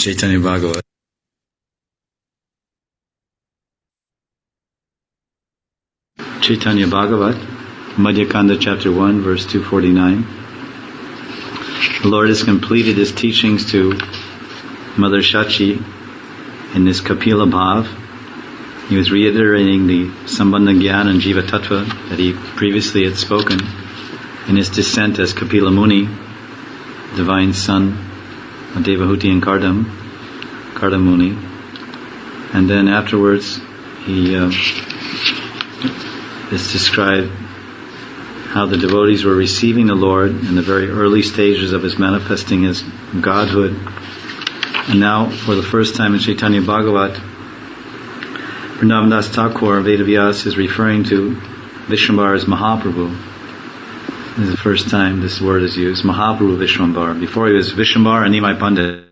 Chaitanya Bhagavat. Chaitanya Bhagavat, Madhyakanda chapter 1, verse 249. The Lord has completed His teachings to Mother Shachi in this Kapila Bhav. He was reiterating the Sambandha Gyan and Jiva Tattva that he previously had spoken in his descent as Kapila Muni, divine son of Devahuti and Kardam Muni. And then afterwards he is described how the devotees were receiving the Lord in the very early stages of His manifesting His Godhood. And now, for the first time in Chaitanya Bhagavat, Vrindavan Das Thakur, Vedavyas, is referring to Vishwambar as Mahaprabhu. This is the first time this word is used, Mahaprabhu Vishwambar. Before he was Vishwambar and Nimai Pandit.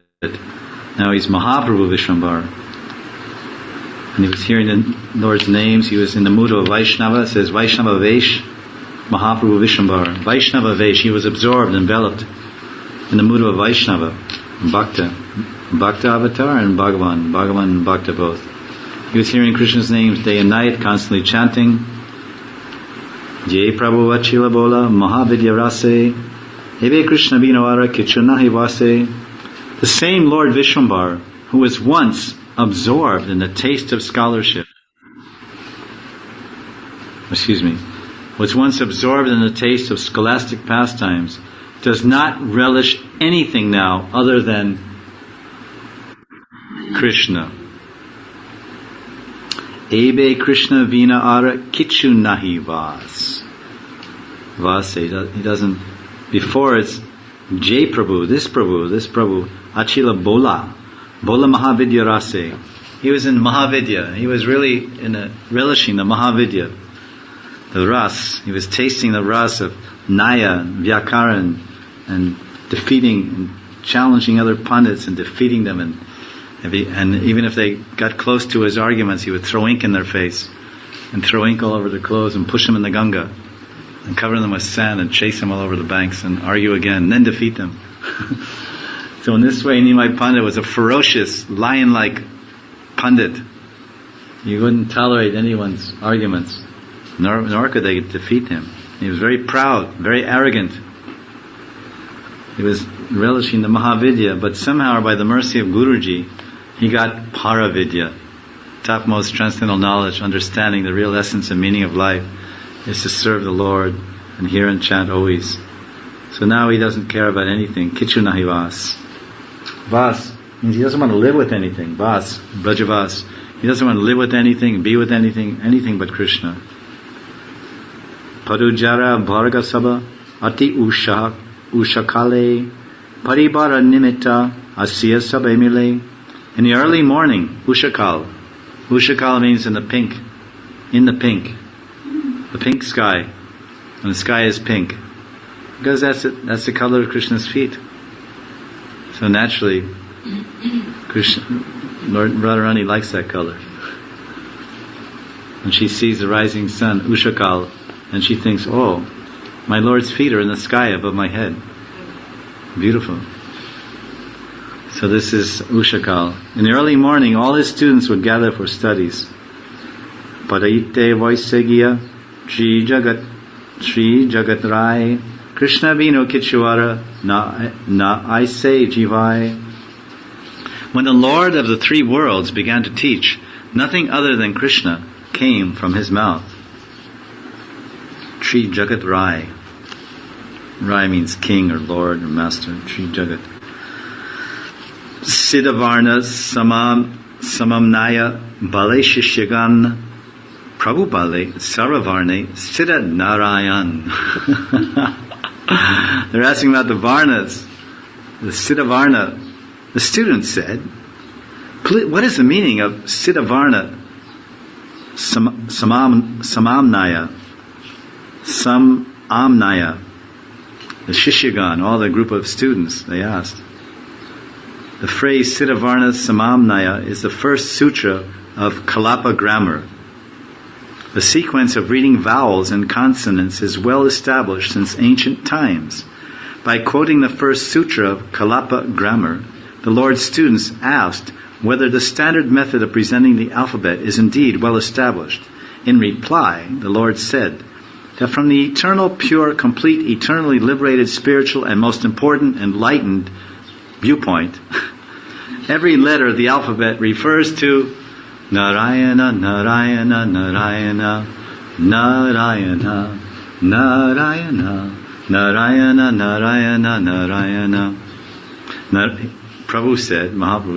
Now he's Mahaprabhu Vishwambar. And he was hearing the Lord's names. He was in the mood of Vaishnava. It says Vaishnava Vesh, Mahaprabhu Vishwambar. Vaishnava Vesh. He was absorbed, enveloped in the mood of a Vaishnava, Bhakta. Bhakta avatar and Bhagavan. Bhagavan and Bhakta both. He was hearing Krishna's names day and night, constantly chanting. Jai Prabhu Vachila Bola, Mahavidya Rase, Ebe Krishna Vinavara Kichunahi Vase. The same Lord Vishwambar, who was once absorbed in the taste of scholarship, was once absorbed in the taste of scholastic pastimes, does not relish anything now other than Krishna. Ebe Krishna Vina Ara Kichu Nahi Vas. Vase. He doesn't. Before it's Jai Prabhu, this Prabhu, Achila Bola Mahavidya Rase. He was in Mahavidya. He was really relishing the Mahavidya, the ras. He was tasting the ras of Naya, Vyakaran, and defeating and challenging other pundits and defeating them, and even if they got close to his arguments, he would throw ink in their face and throw ink all over their clothes and push them in the Ganga and cover them with sand and chase them all over the banks and argue again and then defeat them. So in this way, Nimai Pandit was a ferocious, lion-like pundit. You wouldn't tolerate anyone's arguments, nor could they defeat him. He was very proud, very arrogant. He was relishing the Mahavidya, but somehow by the mercy of Guruji, he got Paravidya, topmost transcendental knowledge, understanding the real essence and meaning of life is to serve the Lord and hear and chant always. So now he doesn't care about anything. Kichu nahi vas. Vas means he doesn't want to live with anything. Vas, Brajavas. He doesn't want to live with anything, be with anything but Krishna. Padujara Bharga Sabha Ati Ushakale Paribara Nimitta Asya Sabemile. In the early morning, Ushakal. Ushakal means in the pink sky. And the sky is pink. Because that's the color of Krishna's feet. So naturally, Lord Radharani likes that color. And she sees the rising sun, Ushakal, and she thinks, oh, my Lord's feet are in the sky above my head. Beautiful. So this is Ushakal. In the early morning, all his students would gather for studies. Padaite Vaisagya Sri Jagat Rai Krishna Vino Kichuara Na Aise Jivai. When the Lord of the three worlds began to teach, nothing other than Krishna came from his mouth. Sri Jagat Rai. Rai means king or lord or master. Sri Jagat. Siddhavarna Samamnaya Bale Shishyagan Prabhu Bale Saravarne Siddha Narayan. They're asking about the Varnas, the Siddhavarna. The students said, what is the meaning of Siddhavarna Samamnaya? The Shishyagan, all the group of students, they asked. The phrase Siddhavarna Samamnaya is the first sutra of Kalapa grammar. The sequence of reading vowels and consonants is well established since ancient times. By quoting the first sutra of Kalapa grammar, the Lord's students asked whether the standard method of presenting the alphabet is indeed well established. In reply, the Lord said that from the eternal, pure, complete, eternally liberated, spiritual, and most important, enlightened viewpoint, every letter of the alphabet refers to Narayana, Narayana, Narayana, Narayana, Narayana, Narayana, Narayana, Narayana. Mahaprabhu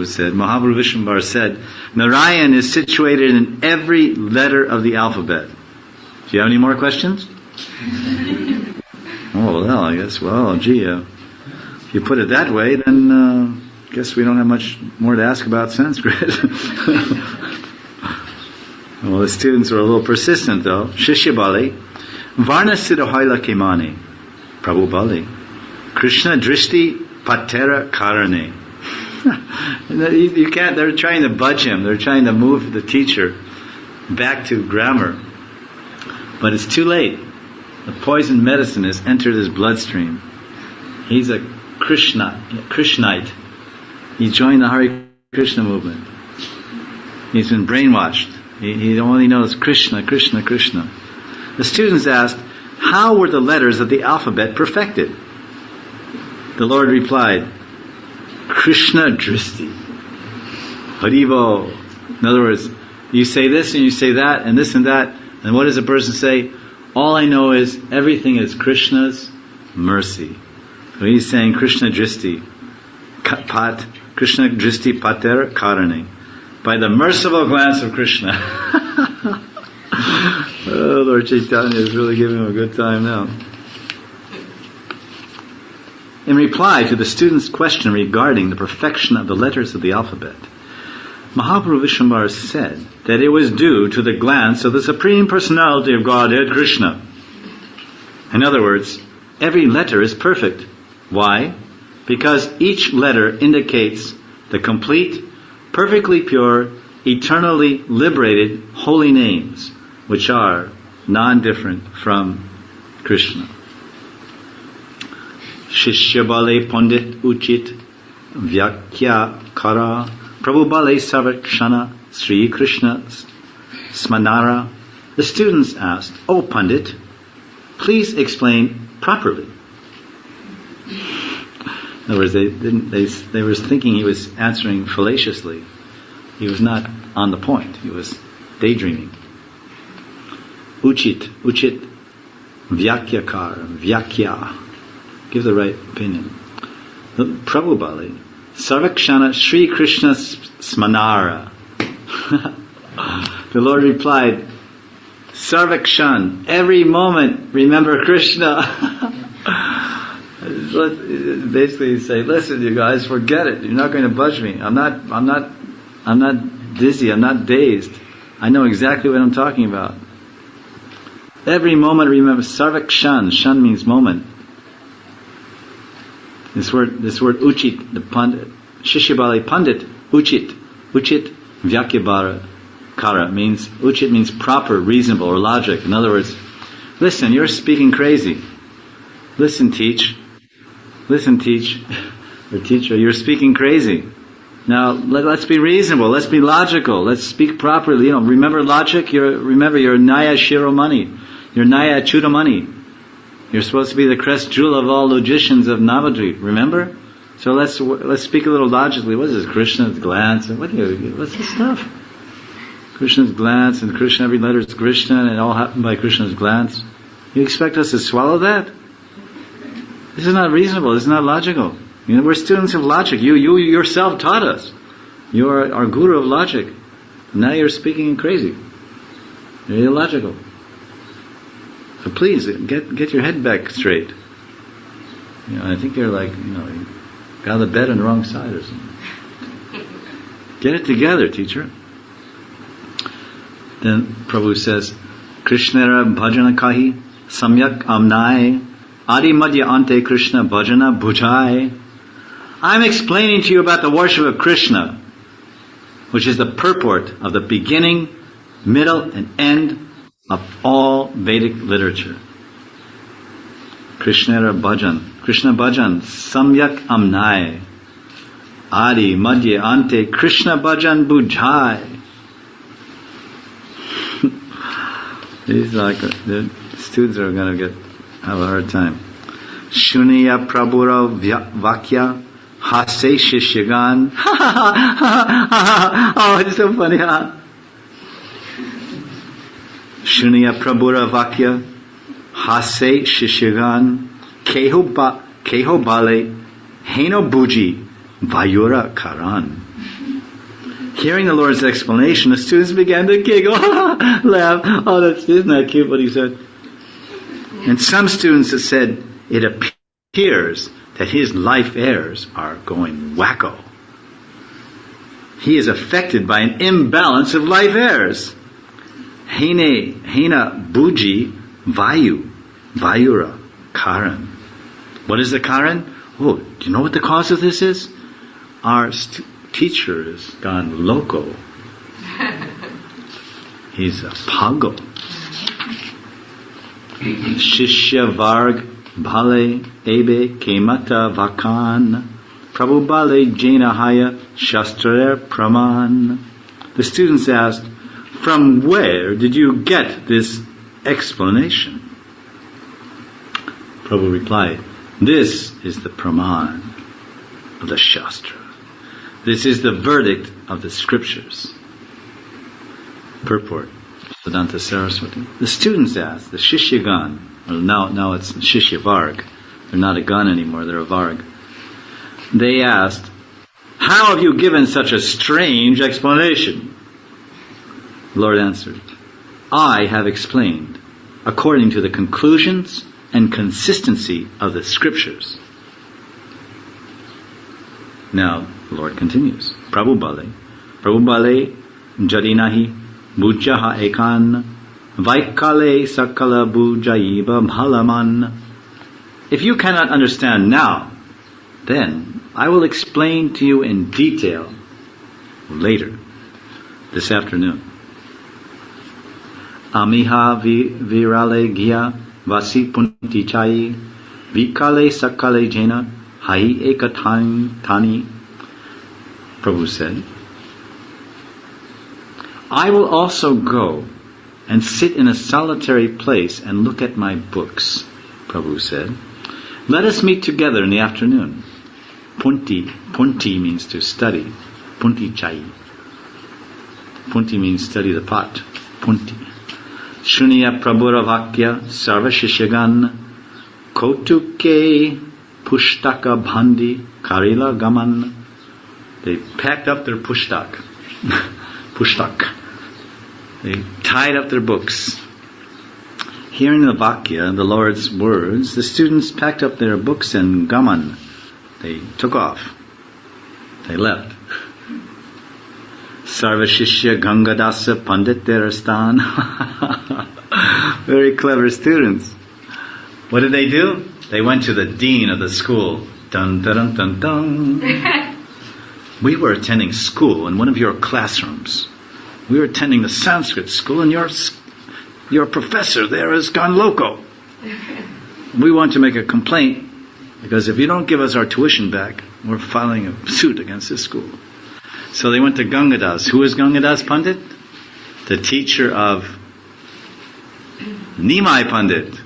said, Vishwambar said, Narayan is situated in every letter of the alphabet. Do you have any more questions? Oh, well, I guess, if you put it that way, then I guess we don't have much more to ask about Sanskrit. Well, the students were a little persistent, though. Shishya Bali, Varna Siddhahaila Kimani, Prabhu Bali, Krishna Drishti Patera Karane. You can't, they're trying to budge him, they're trying to move the teacher back to grammar. But it's too late. The poison medicine has entered his bloodstream. He's a Krishnite. He joined the Hare Krishna movement. He's been brainwashed. He only knows Krishna, Krishna, Krishna. The students asked, how were the letters of the alphabet perfected? The Lord replied, Krishna Drishti. Haribo. In other words, you say this and you say that and this and that, and what does a person say? All I know is everything is Krishna's mercy. So he's saying Krishna Drishti. Krishna Drishti Pater Karane. By the merciful glance of Krishna. Oh, Lord Chaitanya is really giving him a good time now. In reply to the student's question regarding the perfection of the letters of the alphabet, Mahaprabhu Vishwambar said that it was due to the glance of the Supreme Personality of Godhead, Krishna. In other words, every letter is perfect. Why? Because each letter indicates the complete, perfectly pure, eternally liberated holy names, which are non-different from Krishna. Shishya Bale Pandit Uchit Vyakya Kara Prabhu Bale Sarvakshana Sri Krishna Smanara. The students asked, "Oh Pandit, please explain properly." In other words, they were thinking he was answering fallaciously. He was not on the point. He was daydreaming. Uchit, Vyakyakar, Vyakya. Give the right opinion. Prabhu Bali, Sarvakshana Sri Krishna Smanara. The Lord replied, Sarvakshan, every moment remember Krishna. Basically say, listen you guys, forget it. You're not going to budge me. I'm not dizzy, I'm not dazed. I know exactly what I'm talking about. Every moment remember Sarvakshan. Shan means moment. This word uchit, the pandit, Shishyabali pandit, uchit vyakyabara kara means, uchit means proper, reasonable, or logic. In other words, listen, you're speaking crazy. Listen, teach, or teacher, you're speaking crazy. Now, let's be reasonable, let's be logical, let's speak properly. Remember logic, you're Naya Shiromani, you're Naya Chudamani. You're supposed to be the crest jewel of all logicians of Navadvip, remember? So let's speak a little logically. What is this? Krishna's glance? What's this stuff? Krishna's glance, and Krishna, every letter is Krishna, and it all happened by Krishna's glance. You expect us to swallow that? This is not reasonable, this is not logical. We're students of logic. You yourself taught us. You are our guru of logic. Now you're speaking crazy. You're illogical. So please, get your head back straight. I think you're you got the bed on the wrong side or something. Get it together, teacher. Then Prabhu says, Krishnara bhajana kahi samyak amnai adi madhya ante Krishna bhajana bhujai. I'm explaining to you about the worship of Krishna, which is the purport of the beginning, middle, and end of all Vedic literature. Krishna Bhajan, samyak amnai. Adi, Madhya, Ante, Krishna Bhajan Bujhai. These the students are going to have a hard time. Shuniya Prabhura Vakya Hase Shishyagan. Oh, it's so funny. Shuniya Prabhura Vakya Hase Shishyagan Keho Bale Heno Buji Vayura Karan. Hearing the Lord's explanation, the students began to giggle, laugh. Oh, isn't that cute what he said? And some students have said, it appears that his life airs are going wacko. He is affected by an imbalance of life airs. Hena Buji Vayura Karan. What is the Karan? Oh, do you know what the cause of this is? Our teacher has gone loco. He's a pago. Shishya Varg Bhale Ebe Kemata Vakan Prabhu Bale Jaina Haya Shastra Praman. The students asked, from where did you get this explanation? Prabhu replied, this is the Praman of the Shastra. This is the verdict of the scriptures. Purport, Vedanta Saraswati. The students asked, the Shishyagan, now it's Shishya Varg. They're not a gun anymore, they're a Varg. They asked, how have you given such a strange explanation? The Lord answered, I have explained according to the conclusions and consistency of the scriptures. Now, the Lord continues. Prabhu Bale Jadinahi Bujjaha Ekan Vaikale Sakala Bujaiba Bhalaman. If you cannot understand now, then I will explain to you in detail later, this afternoon. Amiha Virale Gya Vasi Punti Chai Vikale Sakale Jena Hai Ekatani. Prabhu said, I will also go and sit in a solitary place and look at my books. Prabhu said, let us meet together in the afternoon. Punti means to study. Punti chai. Punti means study the pot. Punti. Shuniya Prabhura Vakya Sarva Shishyagan Kotuke Pushtaka Bhandi Karila Gaman. They packed up their pushtak. Pushtak. They tied up their books. Hearing the Vakya, the Lord's words, the students packed up their books and gaman. They took off. They left. Sarva Shishya Gangadasa Pandit Derastan. Very clever students. What did they do? They went to the dean of the school. Dun dun dun dun dun. We were attending school in one of your classrooms. We were attending the Sanskrit school, and your professor there has gone loco. We want to make a complaint, because if you don't give us our tuition back, we're filing a suit against this school. So they went to Gangadas. Who is Gangadas Pandit? The teacher of Nimai Pandit.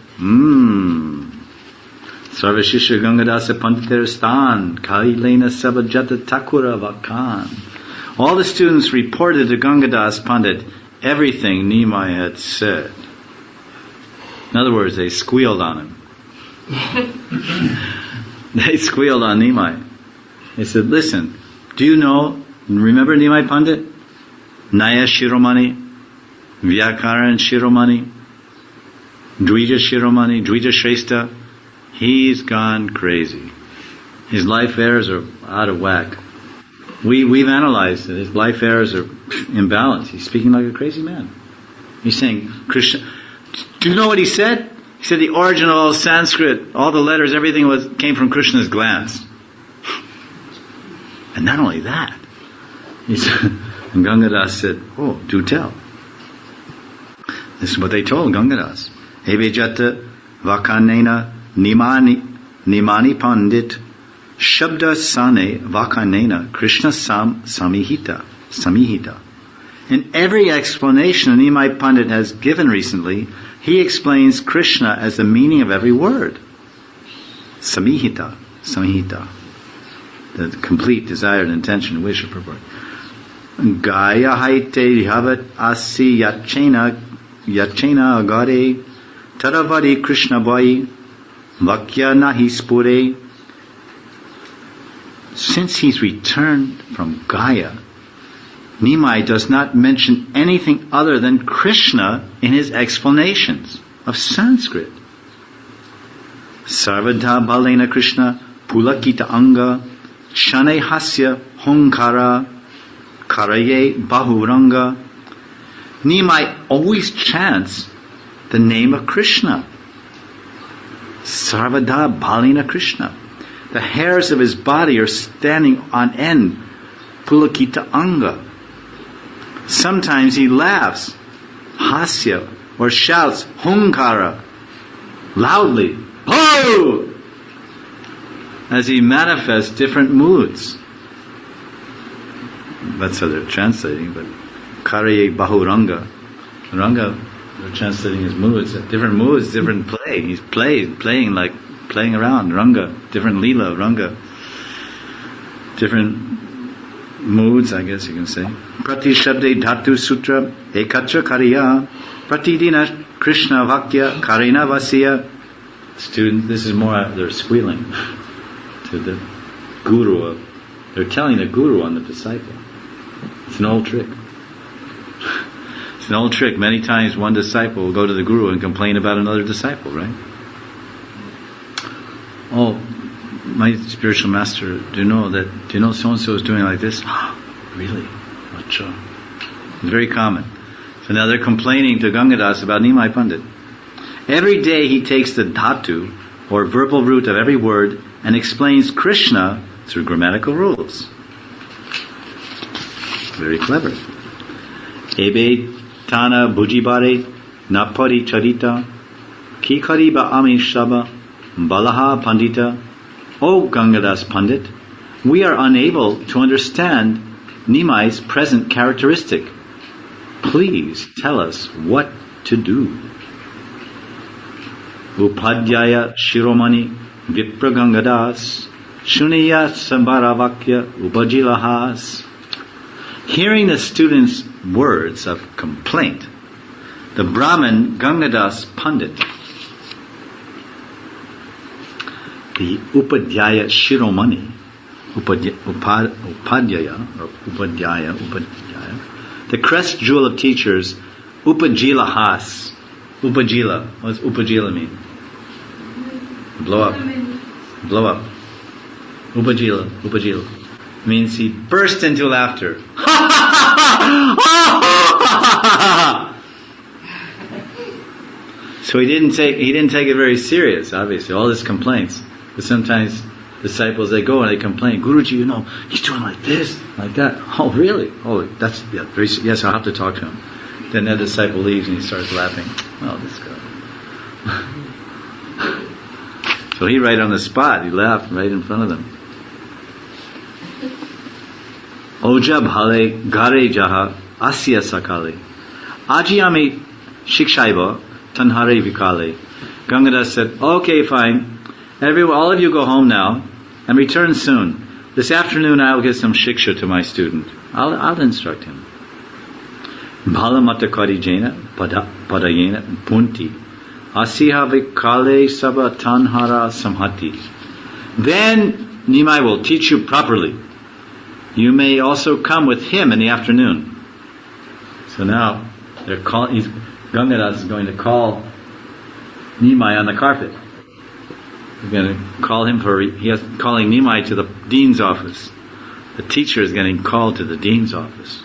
Sarvashishya Gangadasa Panditerstan Kailena Sabajata Takura Vakan. All the students reported to Gangadas Pandit everything Nimai had said. In other words, they squealed on him. They squealed on Nimai. They said, listen, do you know, remember Nimai Pandit? Naya Shiromani, Vyakaran Shiromani, Dvija Shiromani, Dvija Shrestha. He's gone crazy. His life errors are out of whack. We've analyzed it. His life errors are imbalanced. He's speaking like a crazy man. He's saying, Krishna. Do you know what he said? He said the origin of all Sanskrit, all the letters, everything came from Krishna's glance. And not only that, he said, and Gangadas said, oh, do tell. This is what they told Gangadas. Evejata Vakanena Nimani Pandit Shabda Sane Vakanena Krishna Samihita. In every explanation Nimai Pandit has given recently, he explains Krishna as the meaning of every word. Samihita. The complete desired intention, wish or purport. Gaya haite havat asi yachena agare taravadi Krishna boy vakya nahi spure. Since he's returned from Gaya, Nimai does not mention anything other than Krishna in his explanations of Sanskrit. Sarvadha balena Krishna pulakita anga shane hasya honkara karaye bahuranga. Nimai always chants the name of Krishna. Sarvadha balena Krishna. The hairs of his body are standing on end. Pulakita anga. Sometimes he laughs, hasya, or shouts, hunkara, loudly, ho! As he manifests different moods. That's how they're translating, but karaye bahuranga. Ranga, they're translating his moods. Different moods, different play. He's playing around, Ranga, different lila, Ranga. Different moods, I guess you can say. Prati Shabde Dhatu Sutra Ekatra Kariya Pratidina Krishna Vakya Karina Vasya. Students, this is more, they're squealing to the guru. They're telling the guru on the disciple. It's an old trick. It's an old trick. Many times one disciple will go to the guru and complain about another disciple, right? Oh, my spiritual master, do you know so-and-so is doing like this? Really? Acha. It's very common. So now they're complaining to Gangadas about Nimai Pandit. Every day he takes the dhatu, or verbal root of every word, and explains Krishna through grammatical rules. Very clever. Ebe tana bujibare napari charita kikari ba ami shaba balaha pandita. O Gangadas Pandit, we are unable to understand Nimai's present characteristic. Please tell us what to do. Upadhyaya Shiromani Vipra Gangadas Shuniya Sambaravakya Upajilahas. Hearing the student's words of complaint, the Brahmin Gangadas Pandit, the Upadhyaya Shiromani, Upadhyaya, the crest jewel of teachers, Upajilahas. Upajila. What does Upajila mean? Blow up. Upajila. Means he burst into laughter. So he didn't take it very serious, obviously, all his complaints. But sometimes disciples, they go and they complain, Guruji, he's doing like this, like that. Oh, really? Oh, that's, yes, I'll have to talk to him. Then that disciple leaves and he starts laughing. Oh, this guy. So he right on the spot, he laughed right in front of them. Oja bhale gare jaha asya sakale. Ajiyami shikshaiva tanhare vikale. Gangadas said, okay, fine. All of you go home now and return soon. This afternoon I'll give some shiksha to my student. I'll instruct him. Bhalamata karijena padayena punti asiha vikale saba tanhara samhati. Then Nimai will teach you properly. You may also come with him in the afternoon. So now Gangadas is going to call Nimai on the carpet. He's going to call him calling Nimai to the dean's office. The teacher is getting called to the dean's office.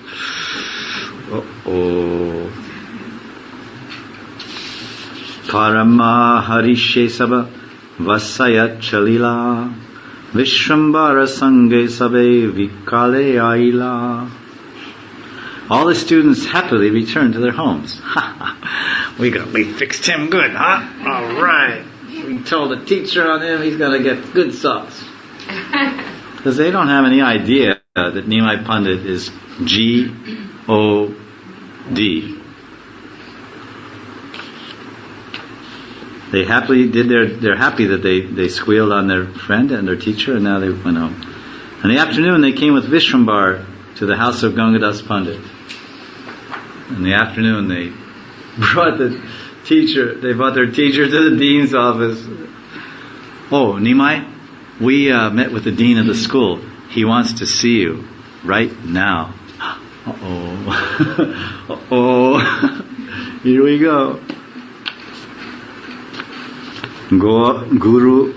Parama harishe saba vasaya chalila Vishwambara sange sabe vikale aila. All the students happily returned to their homes. We fixed him good, huh? All right. We told the teacher on him, he's going to get good sauce. Because they don't have any idea that Nimai Pandit is G-O-D. They're happy that they squealed on their friend and their teacher, and now they went home. In the afternoon, they came with Vishrambar to the house of Gangadas Pandit. In the afternoon, they brought their teacher to the dean's office. Oh, Nimai, we met with the dean of the school. He wants to see you right now. Uh-oh. Here we go. Guru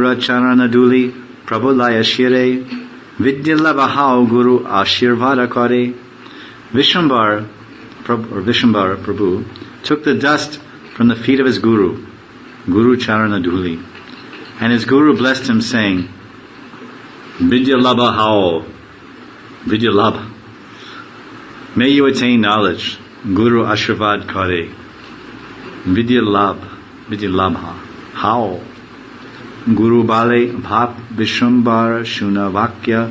Racharana Duli Prabhulaya Shire Vidyalabhao Guru Ashirvada Kare. Vishrambar Prabhu took the dust from the feet of his Guru Charana Duli, and his Guru blessed him, saying, Vidyalabhao, Vidyalabha, may you attain knowledge. Guru Ashirvad Kare. Vidyalabha. How? Guru Bale Bhap Vishrambar Shuna Vakya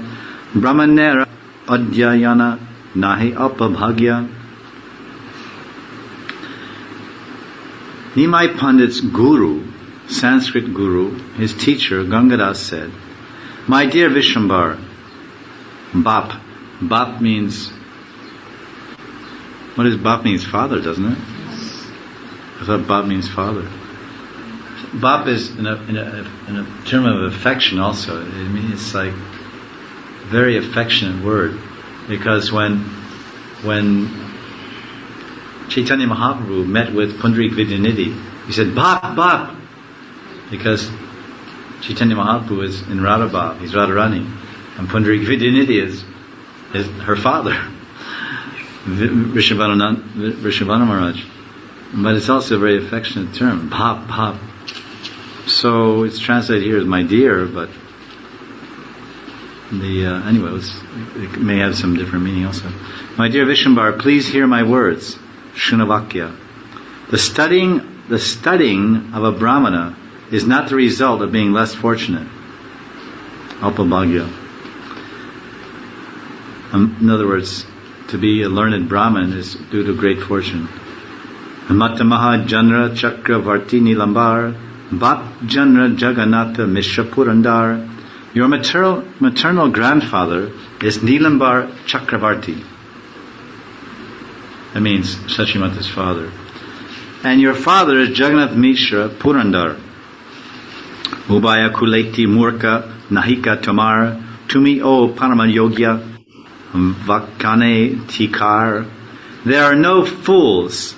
Brahmanera Adhyayana Nahi Apabhagya. Nimai Pandit's Guru, Sanskrit Guru, his teacher Gangadas said, my dear Vishrambar, Bap. Bap means, what does Bap means? Father, doesn't it? I thought Bap means father. Bap is in a term of affection also. I mean, it's like a very affectionate word, because when Chaitanya Mahaprabhu met with Pundarik Vidyanidhi, he said Bap, Bap, because Chaitanya Mahaprabhu is in Radha Bap, he's Radharani, and Pundarik Vidyanidhi is her father, Vrishabhanu Maharaj. But it's also a very affectionate term, Bhap, Bhap. So it's translated here as my dear, but anyway, it may have some different meaning also. My dear Vishrambar, please hear my words. Shunavakya. The studying of a Brahmana is not the result of being less fortunate. Alpabhagya. In other words, to be a learned Brahmin is due to great fortune. Matamaha Janra Chakravarti Nilambar Bhat Janra Jagannatha Mishra Purandar. Your maternal grandfather is Nilambar Chakravarti. That means Sachimata's father. And your father is Jagannath Mishra Purandar. Ubaya Kuleti Murka Nahika Tamar Tumi O Paramayogya Vakane Tikar. There are no fools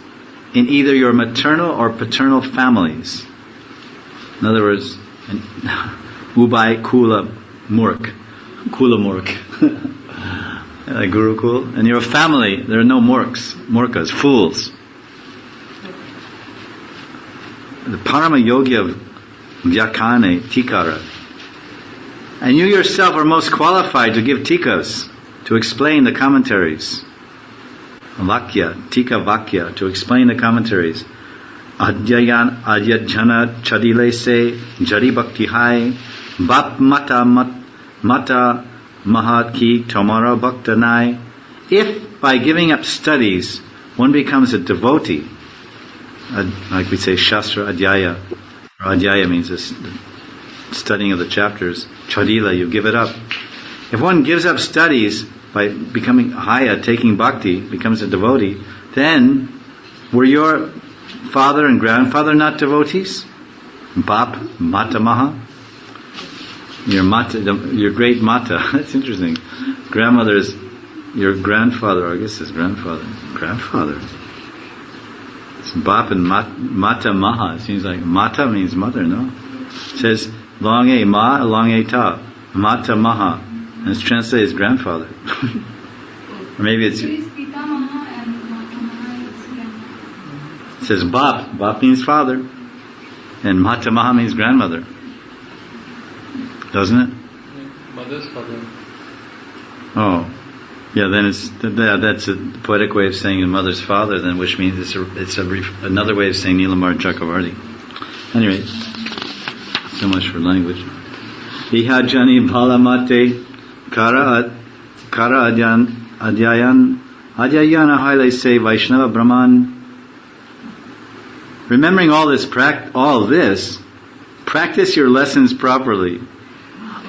in either your maternal or paternal families. In other words, Ubai Kula Murk. Kula Murk. Like Gurukul. In your family, there are no Murkas, fools. The Parama Yogi of Vyakane, Tikara. And you yourself are most qualified to give tikas, to explain the commentaries. Vakya, tika vakya, to explain the commentaries. Adhyayan adyajana chadile se jari bhakti hai bap mata mahat ki tomara bhakta nai. If by giving up studies one becomes a devotee, like we say Shastra Adhyaya, or Adhyaya means the studying of the chapters, Chadila, you give it up. If one gives up studies by becoming Haya, taking bhakti, becomes a devotee, then were your father and grandfather not devotees? Bap, Mata Maha? Your great Mata, that's interesting. Grandmother is your grandfather, I guess it's grandfather. Grandfather. It's Bap and Mata Maha. It seems like Mata means mother, no? It says long A Ma, long A Ta. Mata Maha. And it's translated as grandfather. Or maybe it's... It says Bap. Bap means father. And Mata Maha means grandmother. Doesn't it? Mother's father. Oh. Yeah, then that's a poetic way of saying a mother's father, then, which means it's another way of saying Nilambar Chakravarti. Anyway, So much for language. Ihajani bhalamate kara adyayana haile se Vaishnava Brahman. Remembering all this, practice your lessons properly.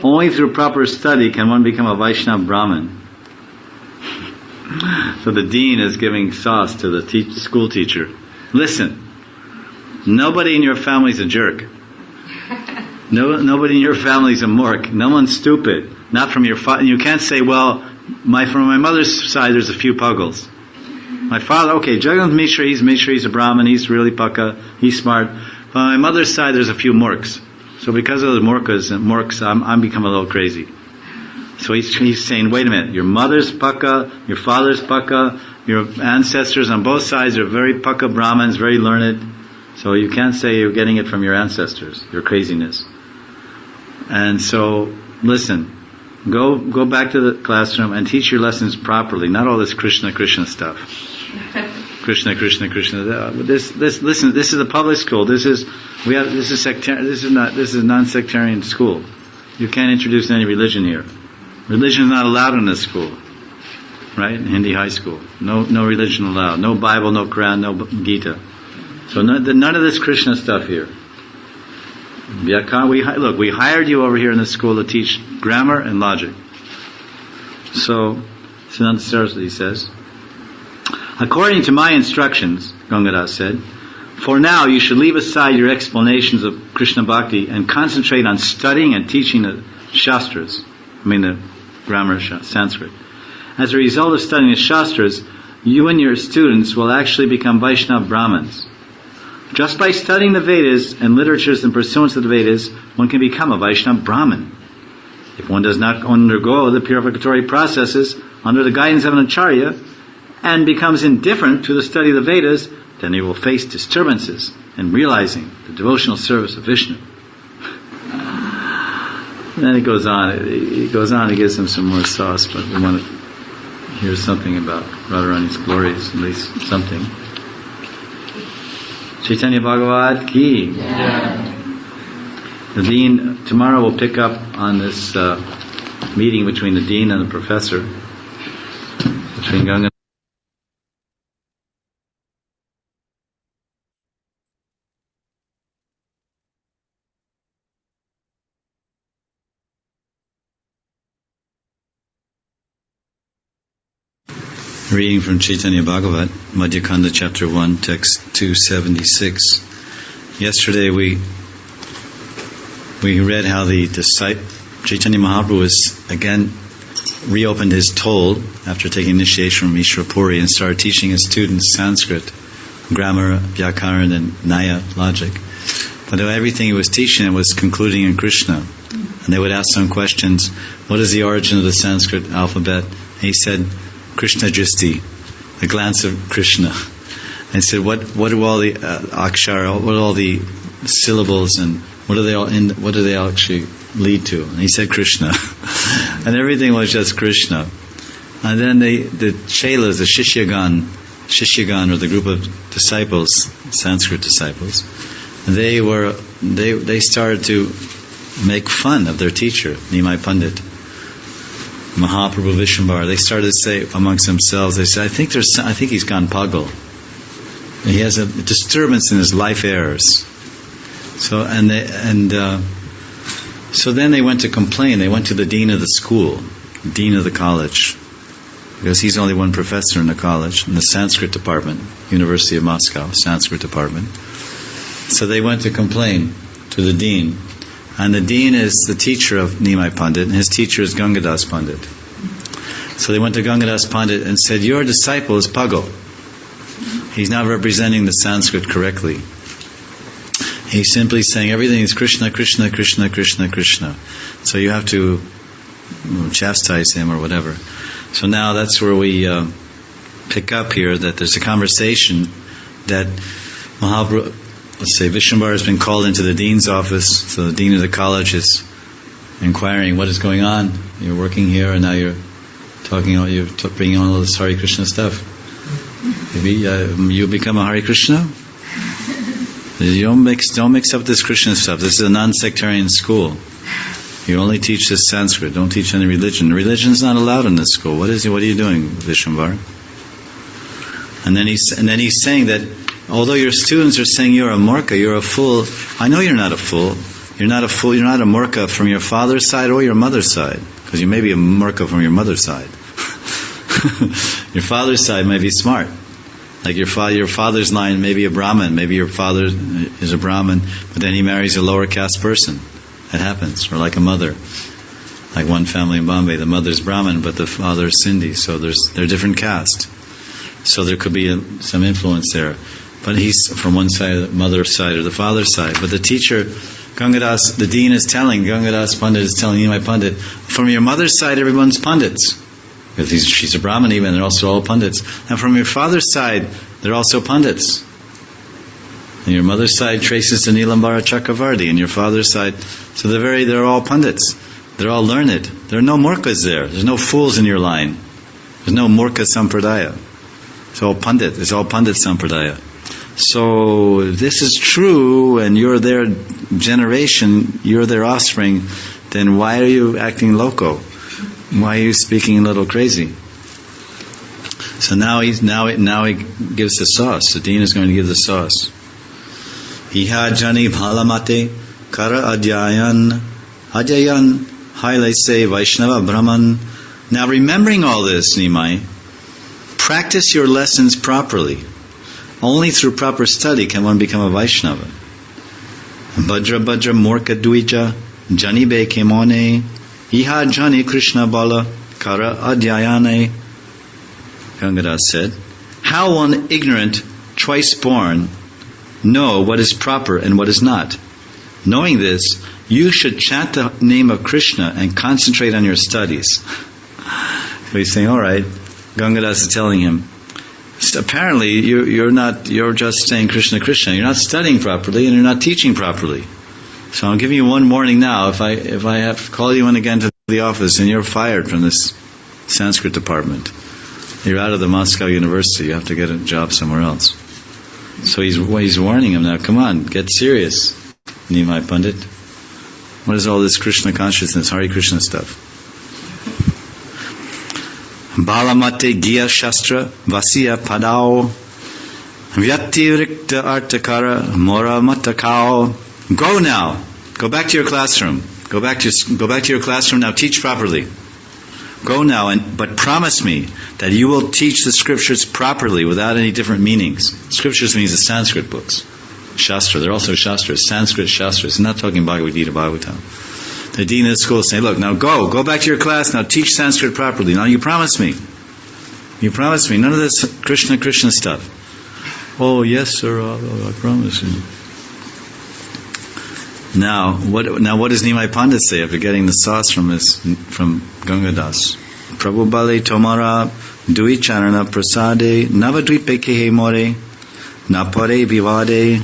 Only through proper study can one become a Vaishnava Brahman. So the dean is giving sauce to the school teacher. Listen, nobody in your family is a jerk. Nobody in your family is a mork. No one's stupid. Not from your father. You can't say, well, from my mother's side there's a few puggles. My father, okay, Jagannath Mishra, he's a Brahmin, he's really pukka, he's smart. But on my mother's side there's a few morks. So because of the morks, I'm become a little crazy. So he's saying, wait a minute, your mother's pukka, your father's pukka, your ancestors on both sides are very pukka Brahmins, very learned. So you can't say you're getting it from your ancestors, your craziness. And so, listen, go back to the classroom and teach your lessons properly, not all this Krishna stuff. Krishna. Listen, this is a public school. This is non-sectarian school. You can't introduce any religion here. Religion is not allowed in this school, right? In Hindi high school, no religion allowed. No Bible, no Quran, no Gita. So none of this Krishna stuff here. We hired you over here in this school to teach grammar and logic. So, Siddhanta Saraswati says, according to my instructions, Gangadas said, for now you should leave aside your explanations of Krishna Bhakti and concentrate on studying and teaching the Shastras. The grammar, Sanskrit. As a result of studying the Shastras, you and your students will actually become Vaishnava Brahmins. Just by studying the Vedas and literatures in pursuance of the Vedas, one can become a Vaishnava Brahmin. If one does not undergo the purificatory processes under the guidance of an Acharya and becomes indifferent to the study of the Vedas, then he will face disturbances in realizing the devotional service of Vishnu. And then he goes on, he gives him some more sauce, but we want to hear something about Radharani's glories, at least something. Chaitanya Bhagavat ki. Yeah. The dean, tomorrow we'll pick up on this meeting between the dean and the professor, between Ganga. Reading from Chaitanya Bhagavat, Madhyakanda chapter 1, text 276. Yesterday we read how the disciple Chaitanya Mahaprabhu was again reopened his toll after taking initiation from Ishvara Puri and started teaching his students Sanskrit, grammar, Vyakaran and Nyaya, logic. But everything he was teaching them was concluding in Krishna. And they would ask some questions, what is the origin of the Sanskrit alphabet? And he said, Krishna Dristi, a glance of Krishna. And said, what do all the akshara, what are all the syllables, and what do they actually lead to? And he said Krishna, and everything was just Krishna. And then the chelas, the Shishyagan, or the group of disciples, Sanskrit disciples, they started to make fun of their teacher, Nimai Pandit. Mahaprabhu Vishwambar, they started to say amongst themselves, they said, I think he's gone pagal. He has a disturbance in his life errors. So then they went to complain. They went to the dean of the school, dean of the college, because he's only one professor in the college, in the Sanskrit department, University of Moscow, Sanskrit department. So they went to complain to the dean. And the dean is the teacher of Nimai Pandit, and his teacher is Gangadas Pandit. So they went to Gangadas Pandit and said, your disciple is pagal. He's not representing the Sanskrit correctly. He's simply saying everything is Krishna, Krishna, Krishna, Krishna, Krishna. So you have to chastise him or whatever. So now that's where we pick up here, that there's a conversation that Mahaprabhu, let's say Vishwambar has been called into the dean's office, so the dean of the college is inquiring what is going on. You're working here and now you're bringing on all this Hare Krishna stuff. Maybe you become a Hare Krishna? You don't mix up this Krishna stuff. This is a non-sectarian school. You only teach this Sanskrit. Don't teach any religion. Religion's not allowed in this school. What are you doing, Vishwambar? And then he's saying that although your students are saying you're a murka, you're a fool. I know you're not a fool. You're not a fool. You're not a murka from your father's side or your mother's side, because you may be a murka from your mother's side. Your father's side may be smart. Like your father's line may be a Brahmin. Maybe your father is a Brahmin, but then he marries a lower caste person. That happens. Or like a mother. Like one family in Bombay, the mother's Brahmin, but the father's Sindhi. So they're different caste. So there could be some influence there. But he's from one side, the mother's side or the father's side. But the teacher, Gangadas, the dean is telling, Gangadas Pandit is telling Nimai Pandit, from your mother's side, everyone's pandits. Because she's a Brahmin even, they're also all pundits. And from your father's side, they're also pundits. And your mother's side traces to Nilambara Chakravarti, and your father's side, so they're all pundits. They're all learned. There are no murkas there. There's no fools in your line. There's no murka sampradaya. It's all pandit sampradaya. So if this is true, and you're their generation, you're their offspring, then why are you acting loco? Why are you speaking a little crazy? So now he gives the sauce. The dean is going to give the sauce. Iha jani bhalamate kara adyayan haile se Vaishnava Brahman. Now remembering all this, Nimai, practice your lessons properly. Only through proper study can one become a Vaishnava. Bhadra Bhadra Morka Duija Jani Be Kemone Iha Jani Krishna Bala Kara Adyayane. Gangadas said, how one ignorant, twice born, know what is proper and what is not. Knowing this, you should chant the name of Krishna and concentrate on your studies. So he's saying, all right, Gangadas is telling him, apparently you're just saying Krishna, Krishna. You're not studying properly and you're not teaching properly. So I'm giving you one warning now. If I have to call you in again to the office and you're fired from this Sanskrit department, you're out of the Moscow University. You have to get a job somewhere else. So he's warning him now. Come on, get serious, Nimai Pandit. What is all this Krishna consciousness, Hare Krishna stuff? Balamate Gya Shastra Vasya Padao Vyativrikta Artakara Mora Matakao. Go now. Go back to your classroom. Go back to your classroom now. Teach properly. Go now, but promise me that you will teach the scriptures properly without any different meanings. Scriptures means the Sanskrit books. Shastra, they're also Shastras. Sanskrit Shastras. I'm not talking Bhagavad Gita, Bhagavatam. The dean of the school is saying, look, now go back to your class, now teach Sanskrit properly. Now you promise me. You promise me. None of this Krishna, Krishna stuff. Oh, yes, sir, I promise you. Now what does Nimai Pandit say after getting the sauce from Gangadas? Prabhu Bale Tomara Dui Charana Prasade Navadvipe Kehe More Napare Vivade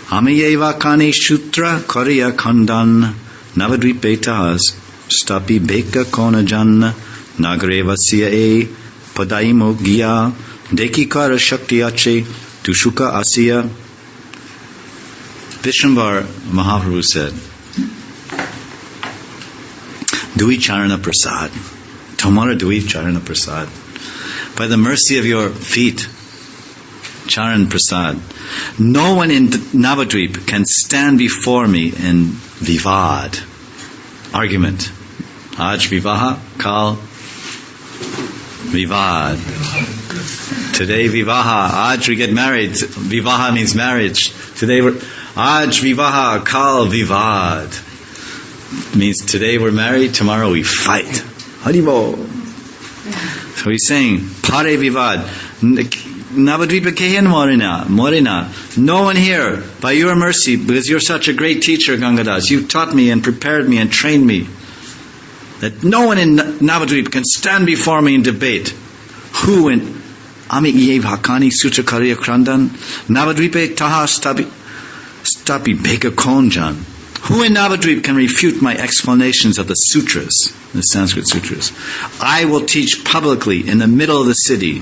Amiyeva Kani Shutra Kariya Khandan Navadvipe Tahas Stapi Beka Konajan Nagre Vasya E Padaimo Gya Dekikara Shaktiache Tushuka Asya. Vishwambar Mahaprabhu said, Dui Charana Prasad. Tomara Dui Charana Prasad. By the mercy of your feet, Charan Prasad. No one in Navadvip can stand before me in Vivad. Argument. Aj Vivaha, Kal Vivad. Today Vivaha, Aj we get married. Vivaha means marriage. Today we're Aj Vivaha, Kal Vivad. Means today we're married, tomorrow we fight. Haribo. So he's saying, Pare Vivad. Navadvipa Kehen Morina. No one here, by your mercy, because you're such a great teacher, Gangadas, you've taught me and prepared me and trained me, that no one in Navadvip can stand before me in debate. Who in Ami Iev Hakani Sutra Kariya Krandan Navadvipe Taha Stapi Beka Konjan. Who in Navadvip can refute my explanations of the sutras, the Sanskrit sutras? I will teach publicly in the middle of the city.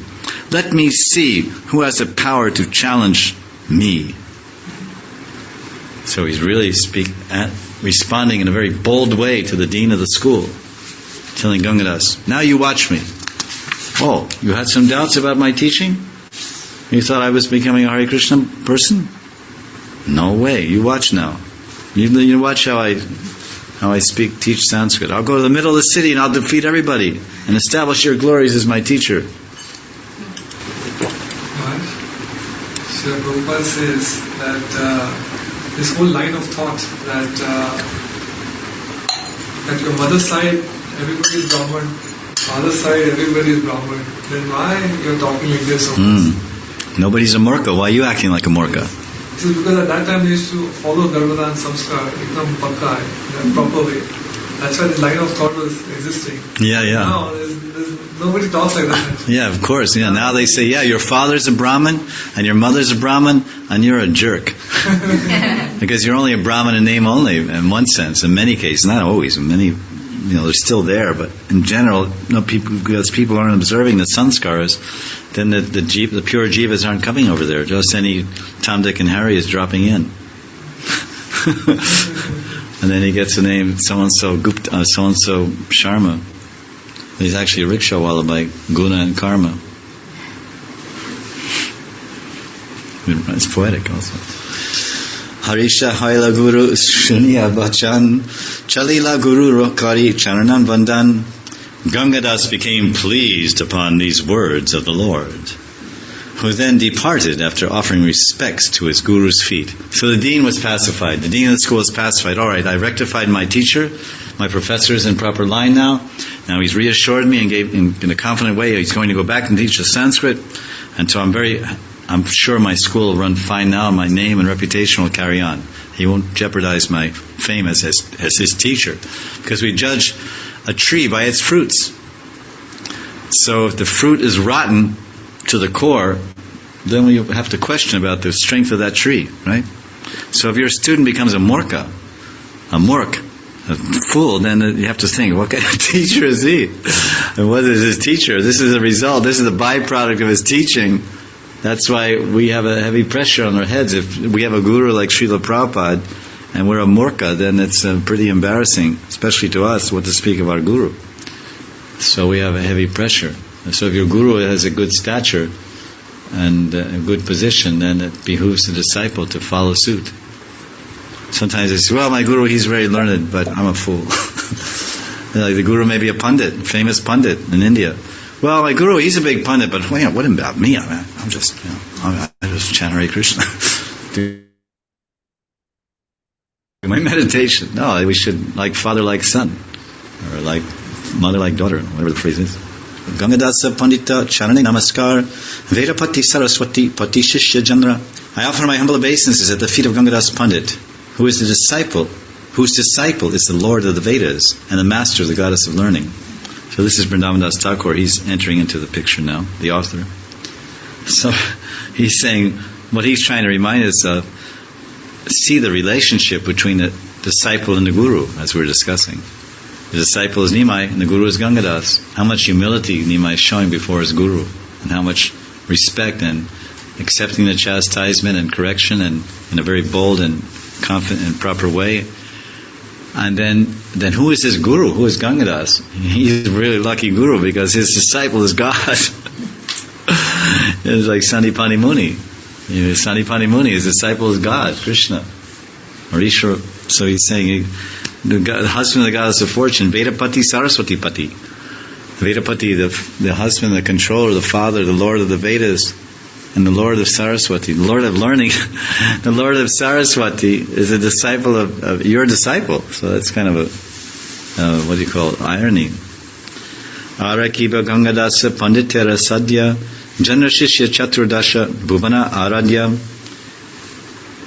Let me see who has the power to challenge me. So he's really responding in a very bold way to the dean of the school, telling Gangadas, now you watch me. Oh, you had some doubts about my teaching? You thought I was becoming a Hare Krishna person? No way. You watch now. You watch how I teach Sanskrit. I'll go to the middle of the city and I'll defeat everybody and establish your glories as my teacher. So Prabhupada says that this whole line of thought that your mother's side everybody is Brahman, father's side everybody is Brahman, then why you're talking like this? Nobody's a Murka. Why are you acting like a Murka? This is because at that time they used to follow Garbhadan Samskar, Ekdam Pakka, in a proper way. That's why the line of thought was existing. Yeah. Now, nobody talks like that. Yeah, of course. Yeah, now they say, yeah, your father's a Brahmin, and your mother's a Brahmin, and you're a jerk. Because you're only a Brahmin in name only, in one sense. In many cases, not always. In many, they're still there, but in general, because people aren't observing the sanskaras, then the pure jivas aren't coming over there. Just any Tom, Dick, and Harry is dropping in. And then he gets the name so-and-so Gupta, so-and-so Sharma. He's actually a rickshawala by guna and karma. It's poetic also. Harisha Haila Guru Shuniya Bachan Chalila Guru Rokari Charanan Vandan. Gangadas became pleased upon these words of the Lord, who then departed after offering respects to his guru's feet. So the dean was pacified. The dean of the school was pacified. All right, I rectified my teacher. My professor is in proper line now. Now he's reassured me and gave in a confident way he's going to go back and teach the Sanskrit. And so I'm sure my school will run fine now. My name and reputation will carry on. He won't jeopardize my fame as his teacher. Because we judge a tree by its fruits. So if the fruit is rotten to the core, then we have to question about the strength of that tree, right? So if your student becomes a murk, a fool, then you have to think, what kind of teacher is he? And what is his teacher? This is a result, this is a byproduct of his teaching. That's why we have a heavy pressure on our heads. If we have a guru like Srila Prabhupada, and we're a murka, then it's pretty embarrassing, especially to us, what to speak of our guru. So we have a heavy pressure. And so if your guru has a good stature and a good position, then it behooves the disciple to follow suit. Sometimes they say, well, my guru, he's very learned, but I'm a fool. Like the guru may be a pundit, famous pundit in India. Well, my guru, he's a big pundit, but what about me? I'm just, I just chant Hare Krishna. My meditation. No, we should like father like son, or like mother like daughter, whatever the phrase is. Gangadasa Pandita Charani Namaskar Vedapati Saraswati Pati Shishya Jandra. I offer my humble obeisances at the feet of Gangadas Pandit, who is the disciple, whose disciple is the Lord of the Vedas and the master of the goddess of learning. So this is Vrindavan Das Thakur. He's entering into the picture now, the author. So he's saying, what he's trying to remind us of, see the relationship between the disciple and the guru, as we're discussing. The disciple is Nimai and the guru is Gangadas. How much humility Nimai is showing before his guru, and how much respect and accepting the chastisement and correction, and in a very bold and confident and proper way. And then who is his guru? Who is Gangadas? He's a really lucky guru because his disciple is God. It's like Sandipani Muni. Sandipani Muni, his disciple is God, Krishna, or Ishvara. So he's saying, the husband of the goddess of fortune, Vedapati Saraswati Pati. Vedapati, the husband, the controller, the father, the Lord of the Vedas, and the Lord of Saraswati, the Lord of learning. The Lord of Saraswati is a disciple of your disciple. So that's kind of a, irony. Arakiba Gangadasa Panditera Sadhya Janrashishya Chaturdasha Bhuvana Aradya.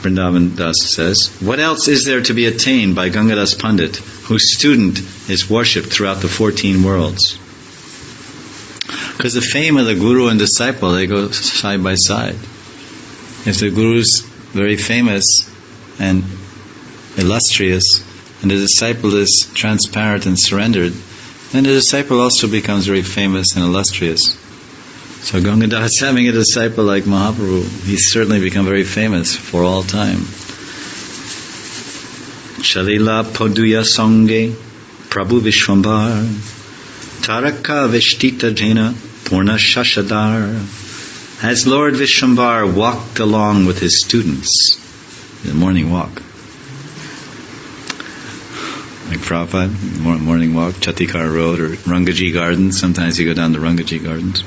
Vrindavan Das says, what else is there to be attained by Gangadas Pandit, whose student is worshipped throughout the 14 worlds? Because the fame of the guru and disciple, they go side by side. If the guru's very famous and illustrious, and the disciple is transparent and surrendered, then the disciple also becomes very famous and illustrious. So Gangadas, having a disciple like Mahaprabhu, he's certainly become very famous for all time. Shalila Poduya Songe Prabhu Vishwambar Taraka Vishtita Jena Purna Shashadar. As Lord Vishwambar walked along with his students, the morning walk, like Prabhupada, morning walk, Chatikar Road or Rangaji Gardens. Sometimes you go down to Rangaji Gardens.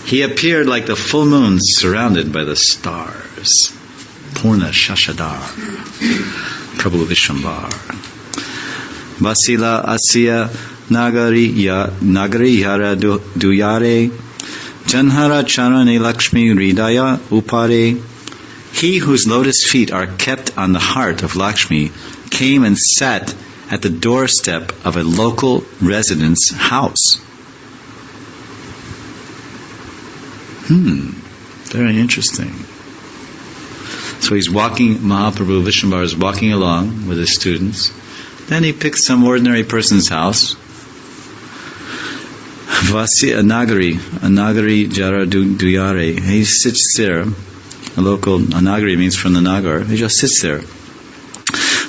He appeared like the full moon surrounded by the stars. Purna Shashadar. Prabhu Vishwambar. Vasila Asya Nagari Yara Duyare Janhara Charane Lakshmi Ridaya Upare. He whose lotus feet are kept on the heart of Lakshmi came and sat at the doorstep of a local resident's house. Very interesting. So he's walking, Mahaprabhu Vishwambar is walking along with his students. Then he picks some ordinary person's house. Vasi Anagari Jara Duyare. He sits there. A local Anagari means from the Nagar. He just sits there.